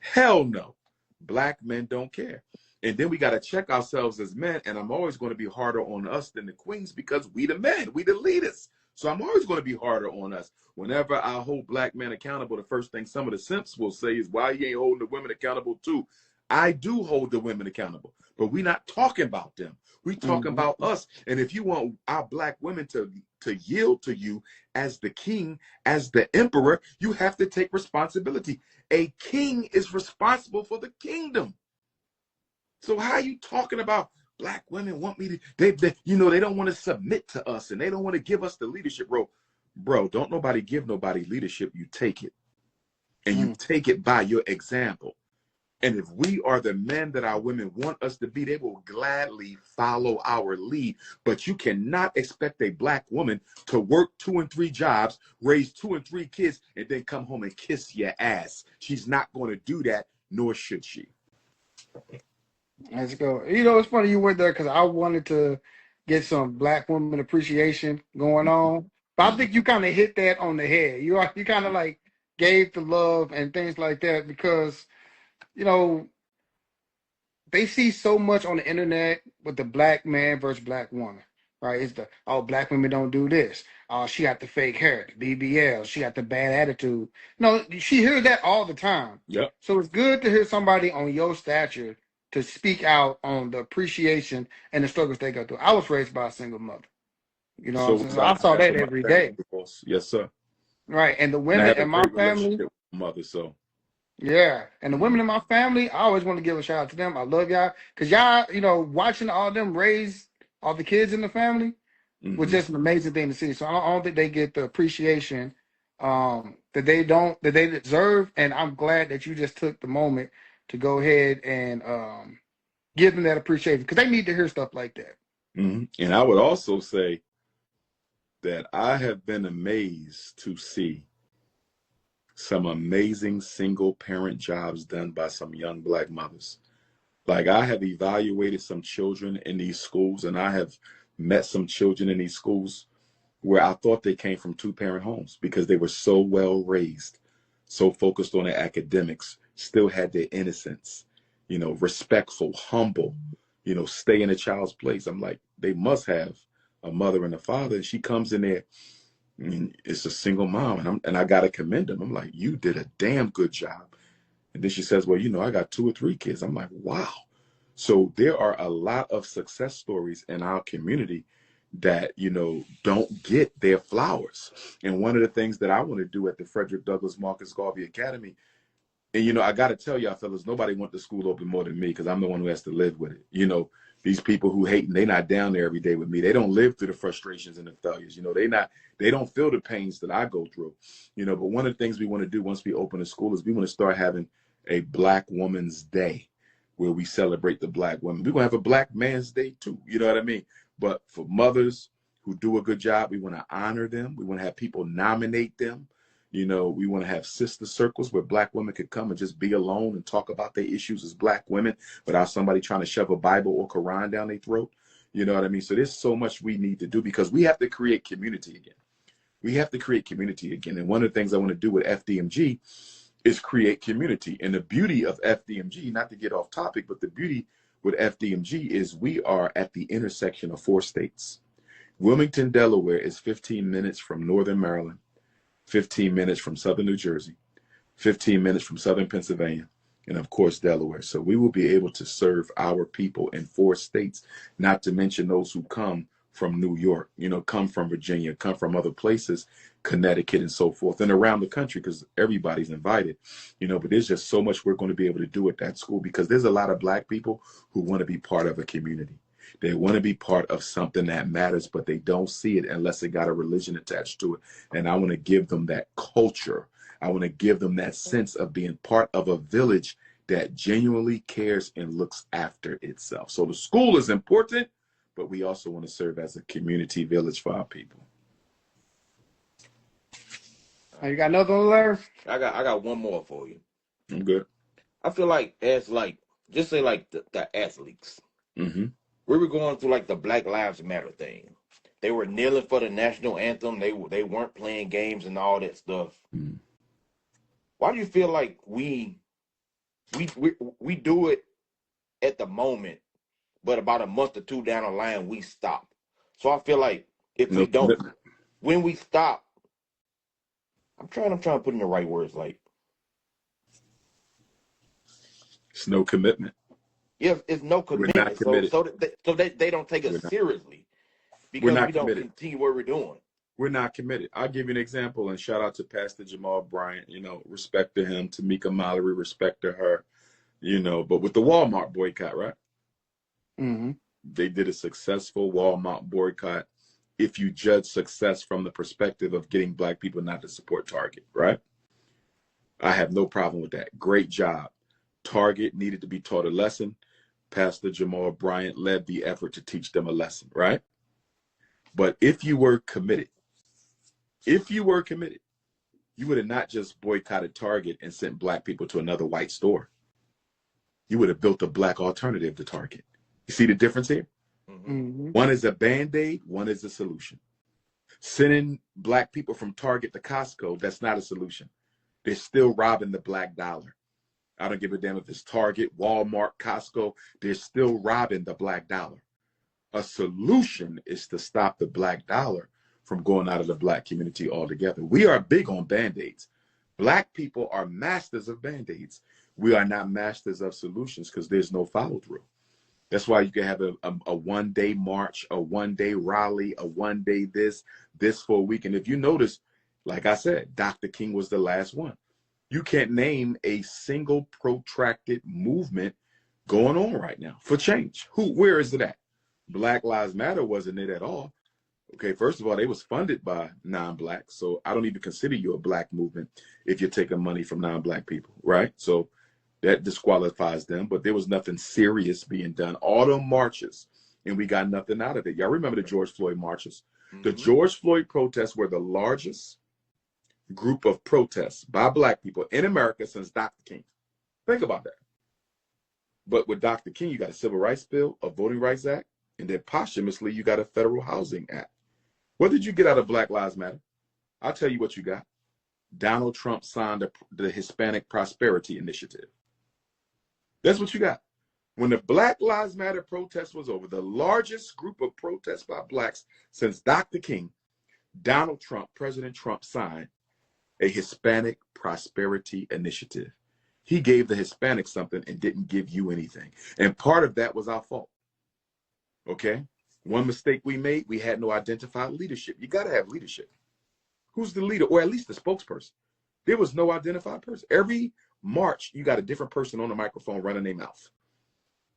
Hell no. Black men don't care. And then we got to check ourselves as men. And I'm always going to be harder on us than the queens because we the men, we the leaders. So I'm always going to be harder on us. Whenever I hold Black men accountable, the first thing some of the simps will say is, why you ain't holding the women accountable too? I do hold the women accountable, but we're not talking about them. We talking about us. And if you want our Black women to yield to you as the king, as the emperor, you have to take responsibility. A king is responsible for the kingdom. So how are you talking about Black women want me to, they don't want to submit to us and they don't want to give us the leadership role. Bro, don't nobody give nobody leadership. You take it. And you take it by your example. And if we are the men that our women want us to be, they will gladly follow our lead. But you cannot expect a Black woman to work 2 and 3 jobs, raise 2 and 3 kids, and then come home and kiss your ass. She's not going to do that, nor should she. Let's go. You know, it's funny you went there because I wanted to get some Black woman appreciation going on. But I think you kind of hit that on the head. You kind of like gave the love and things like that because, you know, they see so much on the internet with the Black man versus Black woman, right? It's Black women don't do this. She got the fake hair, the BBL. She got the bad attitude. No, she hears that all the time. Yep. So it's good to hear somebody on your stature to speak out on the appreciation and the struggles they go through. I was raised by a single mother. You know what I'm saying? So I saw that every day. Yes, sir. Right. And the women in my family. With mother, so. Yeah, and the women in my family, I always want to give a shout out to them. I love y'all because y'all, you know, watching all them raise all the kids in the family was just an amazing thing to see. So I don't think they get the appreciation that they deserve. And I'm glad that you just took the moment to go ahead and give them that appreciation because they need to hear stuff like that. And I would also say that I have been amazed to see some amazing single parent jobs done by some young Black mothers. Like I have evaluated some children in these schools and I have met some children in these schools where I thought they came from 2-parent homes because they were so well raised, so focused on their academics, still had their innocence, you know, respectful, humble, you know, stay in a child's place. I'm like, they must have a mother and a father. And she comes in there, I mean, it's a single mom, and I got to commend them. I'm like, you did a damn good job. And then she says, well, you know, I got 2 or 3 kids. I'm like, wow. So there are a lot of success stories in our community that, you know, don't get their flowers. And one of the things that I want to do at the Frederick Douglass Marcus Garvey Academy, and, you know, I got to tell y'all fellas, nobody want the school open more than me because I'm the one who has to live with it. You know, these people who hate, and they not down there every day with me. They don't live through the frustrations and the failures. You know, they don't feel the pains that I go through, you know, but one of the things we want to do once we open a school is we want to start having a Black Woman's Day where we celebrate the Black women. We're going to have a Black Man's Day too. You know what I mean? But for mothers who do a good job, we want to honor them. We want to have people nominate them. You know, we want to have sister circles where Black women could come and just be alone and talk about their issues as Black women without somebody trying to shove a Bible or Quran down their throat. You know what I mean? So there's so much we need to do because we have to create community again. We have to create community again. And one of the things I want to do with FDMG is create community. And the beauty of FDMG, not to get off topic, but the beauty with FDMG is we are at the intersection of 4 states. Wilmington, Delaware is 15 minutes from Northern Maryland, 15 minutes from Southern New Jersey, 15 minutes from Southern Pennsylvania, and of course, Delaware. So we will be able to serve our people in 4 states, not to mention those who come from New York, you know, come from Virginia, come from other places, Connecticut and so forth, and around the country because everybody's invited, you know, but there's just so much we're going to be able to do at that school because there's a lot of Black people who want to be part of a community. They want to be part of something that matters, but they don't see it unless it got a religion attached to it. And I want to give them that culture. I want to give them that sense of being part of a village that genuinely cares and looks after itself. So the school is important, but we also want to serve as a community village for our people. You got another one, Larry? I got one more for you. I'm good. I feel like just say like the athletes. Mm-hmm. We were going through like the Black Lives Matter thing. They were kneeling for the national anthem. They weren't playing games and all that stuff. Mm-hmm. Why do you feel like we do it at the moment, but about a month or 2 down the line we stop? So I feel like if we don't, when we stop, I'm trying to put in the right words. Like it's no commitment. Yeah, it's no commitment. We're not committed. So they don't take us seriously because we don't continue what we're doing. We're not committed. I'll give you an example, and shout out to Pastor Jamal Bryant. You know, respect to him. Tamika Mallory, respect to her. You know, but with the Walmart boycott, right? Mm-hmm. They did a successful Walmart boycott. If you judge success from the perspective of getting Black people not to support Target, right? I have no problem with that. Great job. Target needed to be taught a lesson. Pastor Jamal Bryant led the effort to teach them a lesson, right? But if you were committed, you would have not just boycotted Target and sent Black people to another white store. You would have built a Black alternative to Target. You see the difference here? Mm-hmm. One is a Band-Aid, one is a solution. Sending Black people from Target to Costco, that's not a solution. They're still robbing the Black dollar. I don't give a damn if it's Target, Walmart, Costco, they're still robbing the Black dollar. A solution is to stop the Black dollar from going out of the Black community altogether. We are big on Band-Aids. Black people are masters of Band-Aids. We are not masters of solutions because there's no follow through. That's why you can have a one-day march, a one-day rally, a one-day this for a week. And if you notice, like I said, Dr. King was the last one. You can't name a single protracted movement going on right now for change. Where is it at? Black Lives Matter wasn't it at all. Okay, first of all, they was funded by non-Blacks. So I don't even consider you a Black movement if you're taking money from non-Black people, right? So that disqualifies them, but there was nothing serious being done. All the marches, and we got nothing out of it. Y'all remember the George Floyd marches? Mm-hmm. The George Floyd protests were the largest group of protests by Black people in America since Dr. King. Think about that. But with Dr. King, you got a Civil Rights Bill, a Voting Rights Act, and then posthumously, you got a Federal Housing Act. What did you get out of Black Lives Matter? I'll tell you what you got. Donald Trump signed the Hispanic Prosperity Initiative. That's what you got. When the Black Lives Matter protest was over, the largest group of protests by Blacks since Dr. King, Donald Trump, President Trump, signed a Hispanic Prosperity Initiative. He gave the Hispanics something and didn't give you anything. And part of that was our fault. Okay? One mistake we made, we had no identified leadership. You got to have leadership. Who's the leader? Or at least the spokesperson. There was no identified person. Every march, you got a different person on the microphone running their mouth.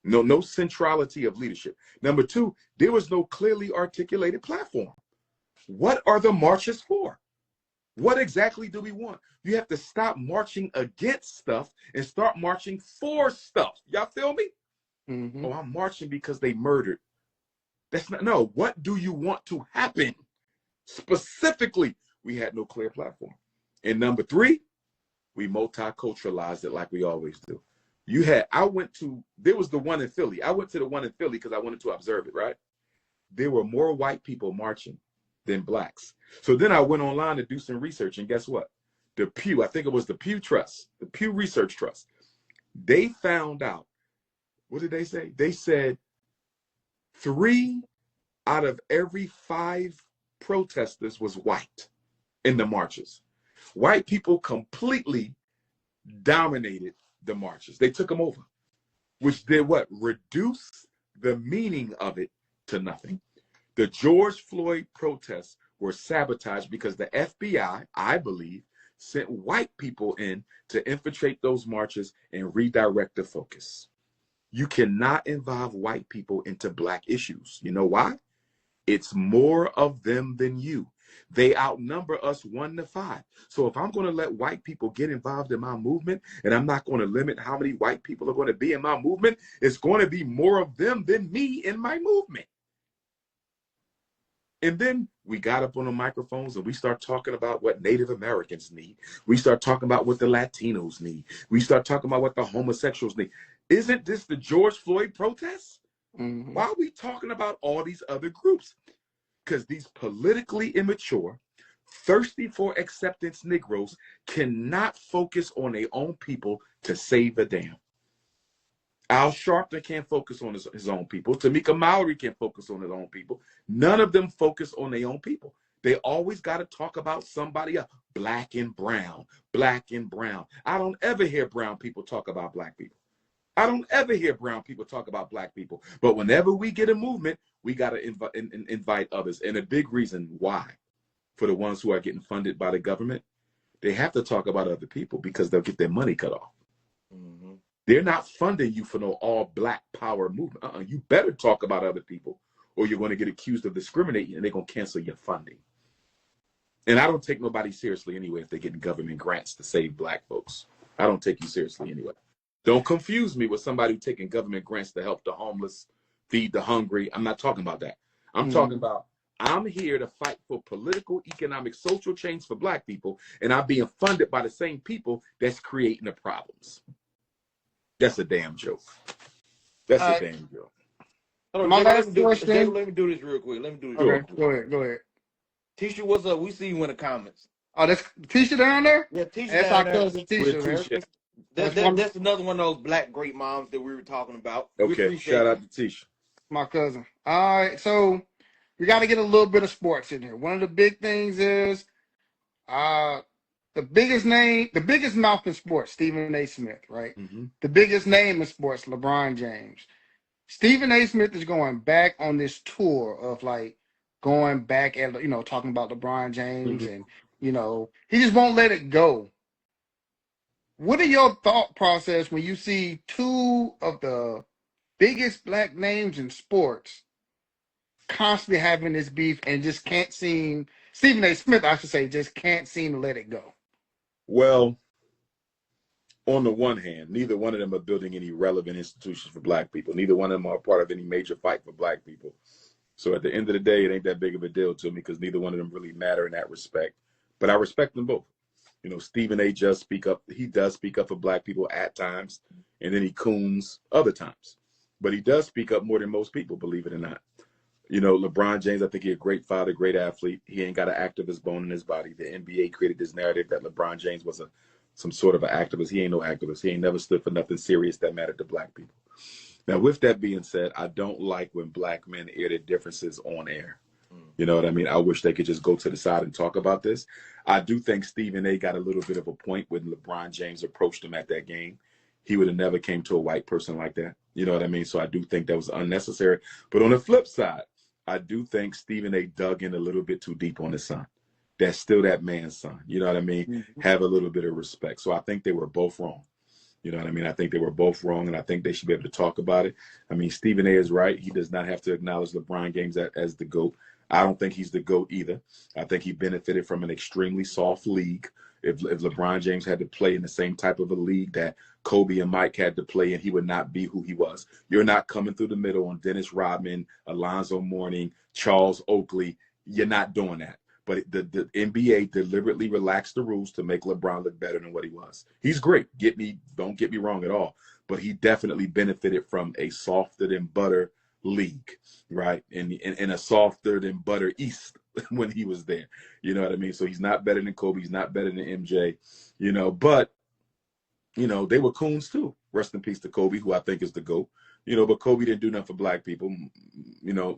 No centrality of leadership. Number two, there was no clearly articulated platform. What are the marches for? What exactly do we want? You have to stop marching against stuff and start marching for stuff. Y'all feel me? Mm-hmm. Oh, I'm marching because they murdered That's not, no, what do you want to happen? Specifically, we had no clear platform. And number three, we multiculturalized it like we always do. There was the one in Philly. I went to the one in Philly because I wanted to observe it, right? There were more white people marching than blacks. So then I went online to do some research, and guess what? The Pew, I think it was the Pew Trust, the Pew Research Trust, they found out, what did they say? They said 3 out of every 5 protesters was white in the marches. White people completely dominated the marches. They took them over, which did what? Reduce the meaning of it to nothing. The George Floyd protests were sabotaged because the FBI, I believe, sent white people in to infiltrate those marches and redirect the focus. You cannot involve white people into black issues. You know why? It's more of them than you. They outnumber us 1 to 5. So if I'm going to let white people get involved in my movement, and I'm not going to limit how many white people are going to be in my movement, it's going to be more of them than me in my movement. And then we got up on the microphones and we start talking about what Native Americans need. We start talking about what the Latinos need. We start talking about what the homosexuals need. Isn't this the George Floyd protests? Mm-hmm. Why are we talking about all these other groups? Because these politically immature, thirsty for acceptance Negroes cannot focus on their own people to save a damn. Al Sharpton can't focus on his own people. Tamika Mallory can't focus on his own people. None of them focus on their own people. They always got to talk about somebody else. Black and brown, black and brown. I don't ever hear brown people talk about black people. I don't ever hear brown people talk about black people. But whenever we get a movement, we got to invite others. And a big reason why, for the ones who are getting funded by the government, they have to talk about other people because they'll get their money cut off. Mm-hmm. They're not funding you for no all black power movement. You better talk about other people or you're going to get accused of discriminating and they're going to cancel your funding. And I don't take nobody seriously anyway if they're getting government grants to save black folks. I don't take you seriously anyway. Don't confuse me with somebody taking government grants to help the homeless, feed the hungry. I'm not talking about that. I'm talking about I'm here to fight for political, economic, social change for black people, and I'm being funded by the same people that's creating the problems. That's a damn joke. That's a damn joke. My last question. Let me do this real quick. Okay, go ahead. Tisha, what's up? We see you in the comments. Oh, that's Tisha down there? Yeah, Tisha that's down our there. cousin Tisha, man. That's another one of those black great moms that we were talking about. Okay, shout out to Tisha. My cousin. All right, so we got to get a little bit of sports in here. One of the big things is the biggest mouth in sports, Stephen A. Smith, right? Mm-hmm. The biggest name in sports, LeBron James. Stephen A. Smith is going back on this tour of like going back at, talking about LeBron James and, he just won't let it go. What are your thought process when you see 2 of the biggest black names in sports constantly having this beef and just can't seem, Stephen A. Smith, I should say, just can't seem to let it go? Well, on the one hand, neither one of them are building any relevant institutions for black people. Neither one of them are part of any major fight for black people. So at the end of the day, it ain't that big of a deal to me because neither one of them really matter in that respect. But I respect them both. Stephen A. does speak up. He does speak up for black people at times, and then he coons other times. But he does speak up more than most people, believe it or not. LeBron James, I think he's a great father, great athlete. He ain't got an activist bone in his body. The NBA created this narrative that LeBron James was some sort of an activist. He ain't no activist. He ain't never stood for nothing serious that mattered to black people. Now, with that being said, I don't like when black men air their differences on air. You know what I mean? I wish they could just go to the side and talk about this. I do think Stephen A. got a little bit of a point when LeBron James approached him at that game. He would have never came to a white person like that. You know what I mean? So I do think that was unnecessary. But on the flip side, I do think Stephen A. dug in a little bit too deep on his son. That's still that man's son. You know what I mean? Mm-hmm. Have a little bit of respect. So I think they were both wrong. You know what I mean? I think they were both wrong, and I think they should be able to talk about it. I mean, Stephen A. is right. He does not have to acknowledge LeBron James as the GOAT. I don't think he's the GOAT either. I think he benefited from an extremely soft league, if LeBron James had to play in the same type of a league that Kobe and Mike had to play in, he would not be who he was. You're not coming through the middle on Dennis Rodman, Alonzo Mourning, Charles Oakley. You're not doing that. But the NBA deliberately relaxed the rules to make LeBron look better than what he was. He's great. Don't get me wrong at all. But he definitely benefited from a softer than butter league, right? And a softer than butter East when he was there. You know what I mean? So he's not better than Kobe. He's not better than MJ, but, they were coons too. Rest in peace to Kobe, who I think is the GOAT. But Kobe didn't do nothing for black people.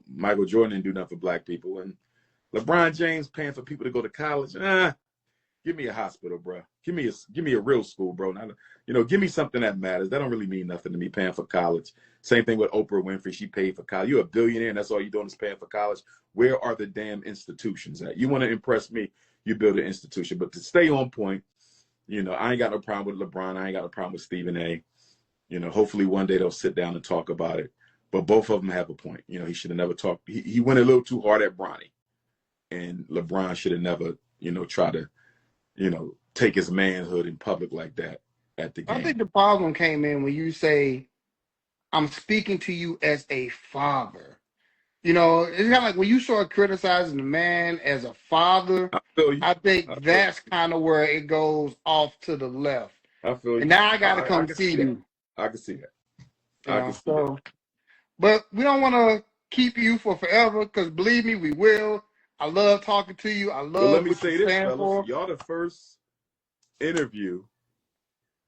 Michael Jordan didn't do nothing for black people. And LeBron James paying for people to go to college. Give me a hospital, bro. Give me a real school, bro. Not, give me something that matters. That don't really mean nothing to me, paying for college. Same thing with Oprah Winfrey. She paid for college. You're a billionaire, and that's all you're doing is paying for college. Where are the damn institutions at? You want to impress me, you build an institution. But to stay on point, I ain't got no problem with LeBron. I ain't got no problem with Stephen A. Hopefully one day they'll sit down and talk about it. But both of them have a point. He should have never talked. He went a little too hard at Bronny. And LeBron should have never, try to, take his manhood in public like that at the game. I think the problem came in when you say, I'm speaking to you as a father. It's kind of like when you start criticizing the man as a father, I feel you. I think that's kind of where it goes off to the left. I feel you. And now I got to come see you. I can see that. But we don't want to keep you for forever because believe me, we will. I love talking to you. I love let me say this, fellas. Y'all the first interview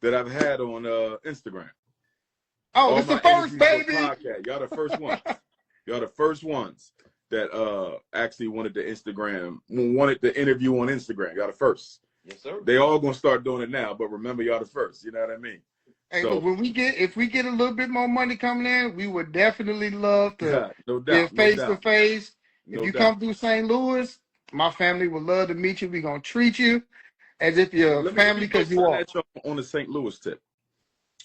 that I've had on Instagram. Oh, it's the first, baby. Podcast. Y'all the first ones. Y'all the first ones that actually wanted the interview on Instagram. Y'all the first. Yes, sir. They all gonna start doing it now, but remember, y'all the first. You know what I mean? Hey, so, but if we get a little bit more money coming in, we would definitely love to get face to face. If you come through St. Louis, my family would love to meet you. We're gonna treat you as if you're family because you are. On the St. Louis tip.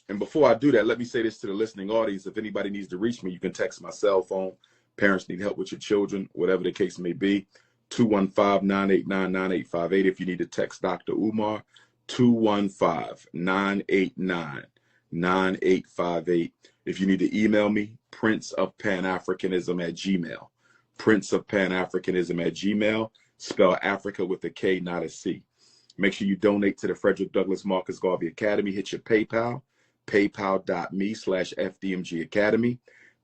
And before I do that, let me say this to the listening audience. If anybody needs to reach me, you can text my cell phone. Parents need help with your children, whatever the case may be. 215-989-9858. If you need to text Dr. Umar, 215-989-9858. If you need to email me, princeofpanafricanism@gmail. princeofpanafricanism@gmail. Spell Africa with a K, not a C. Make sure you donate to the Frederick Douglass Marcus Garvey Academy. Hit your PayPal, paypal.me/FDMG Academy,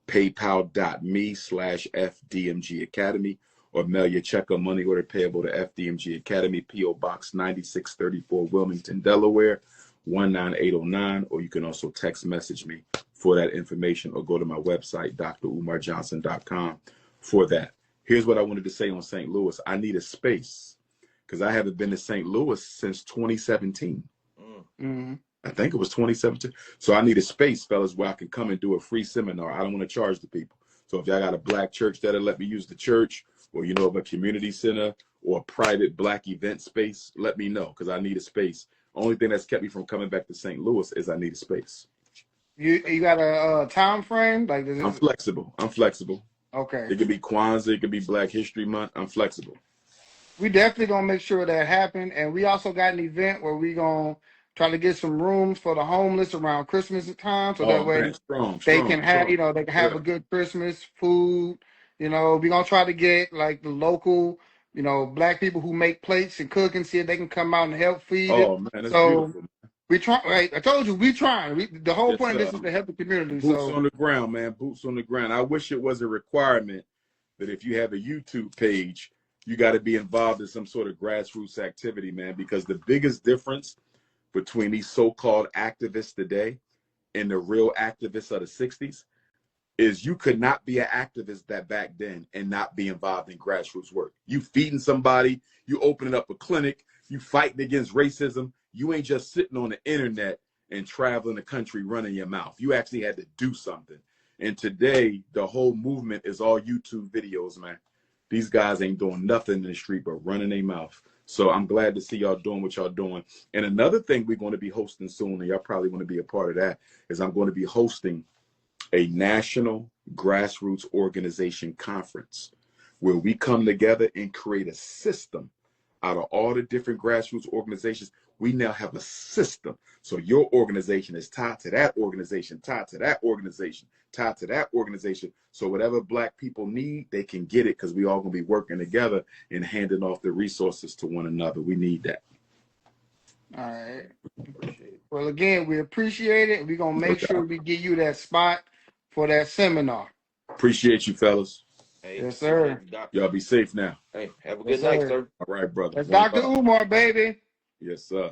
paypal.me/FDMG Academy, or mail your check or money order payable to FDMG Academy, P.O. Box 9634, Wilmington, Delaware, 19809, or you can also text message me for that information or go to my website, drumarjohnson.com for that. Here's what I wanted to say on St. Louis. I need a space because I haven't been to St. Louis since 2017. Mm-hmm. I think it was 2017. So I need a space, fellas, where I can come and do a free seminar. I don't want to charge the people. So if y'all got a black church that'll let me use the church, or of a community center or a private black event space, let me know because I need a space. Only thing that's kept me from coming back to St. Louis is I need a space. You got a time frame? Like I'm flexible. Okay. It could be Kwanzaa. It could be Black History Month. I'm flexible. We definitely going to make sure that happen. And we also got an event where we going to try to get some rooms for the homeless around Christmas time. So that way they can have a good Christmas food. We're going to try to get like the local, black people who make plates and cook and see if they can come out and help feed it. Oh, man, that's beautiful. We try, right? I told you, we trying. The whole point of this is to help the community. Boots on the ground, man. Boots on the ground. I wish it was a requirement that if you have a YouTube page, you got to be involved in some sort of grassroots activity, man, because the biggest difference between these so-called activists today and the real activists of the 60s is you could not be an activist that back then and not be involved in grassroots work. You feeding somebody, you opening up a clinic, you fighting against racism. You ain't just sitting on the internet and traveling the country running your mouth. You actually had to do something. And today, the whole movement is all YouTube videos, man. These guys ain't doing nothing in the street but running their mouth. So I'm glad to see y'all doing what y'all doing. And another thing we're going to be hosting soon, and y'all probably want to be a part of that, is I'm going to be hosting a national grassroots organization conference where we come together and create a system out of all the different grassroots organizations, we now have a system. So your organization is tied to that organization, tied to that organization, tied to that organization. So whatever Black people need, they can get it because we all gonna be working together and handing off the resources to one another. We need that. All right. Appreciate it. Well, again, we appreciate it. We're gonna make sure we give you that spot for that seminar. Appreciate you, fellas. Hey, Yes, sir. Y'all be safe now. Hey, have a Yes, good night, sir. sir. All right, brother. That's One Dr. love. Umar, baby. Yes, sir.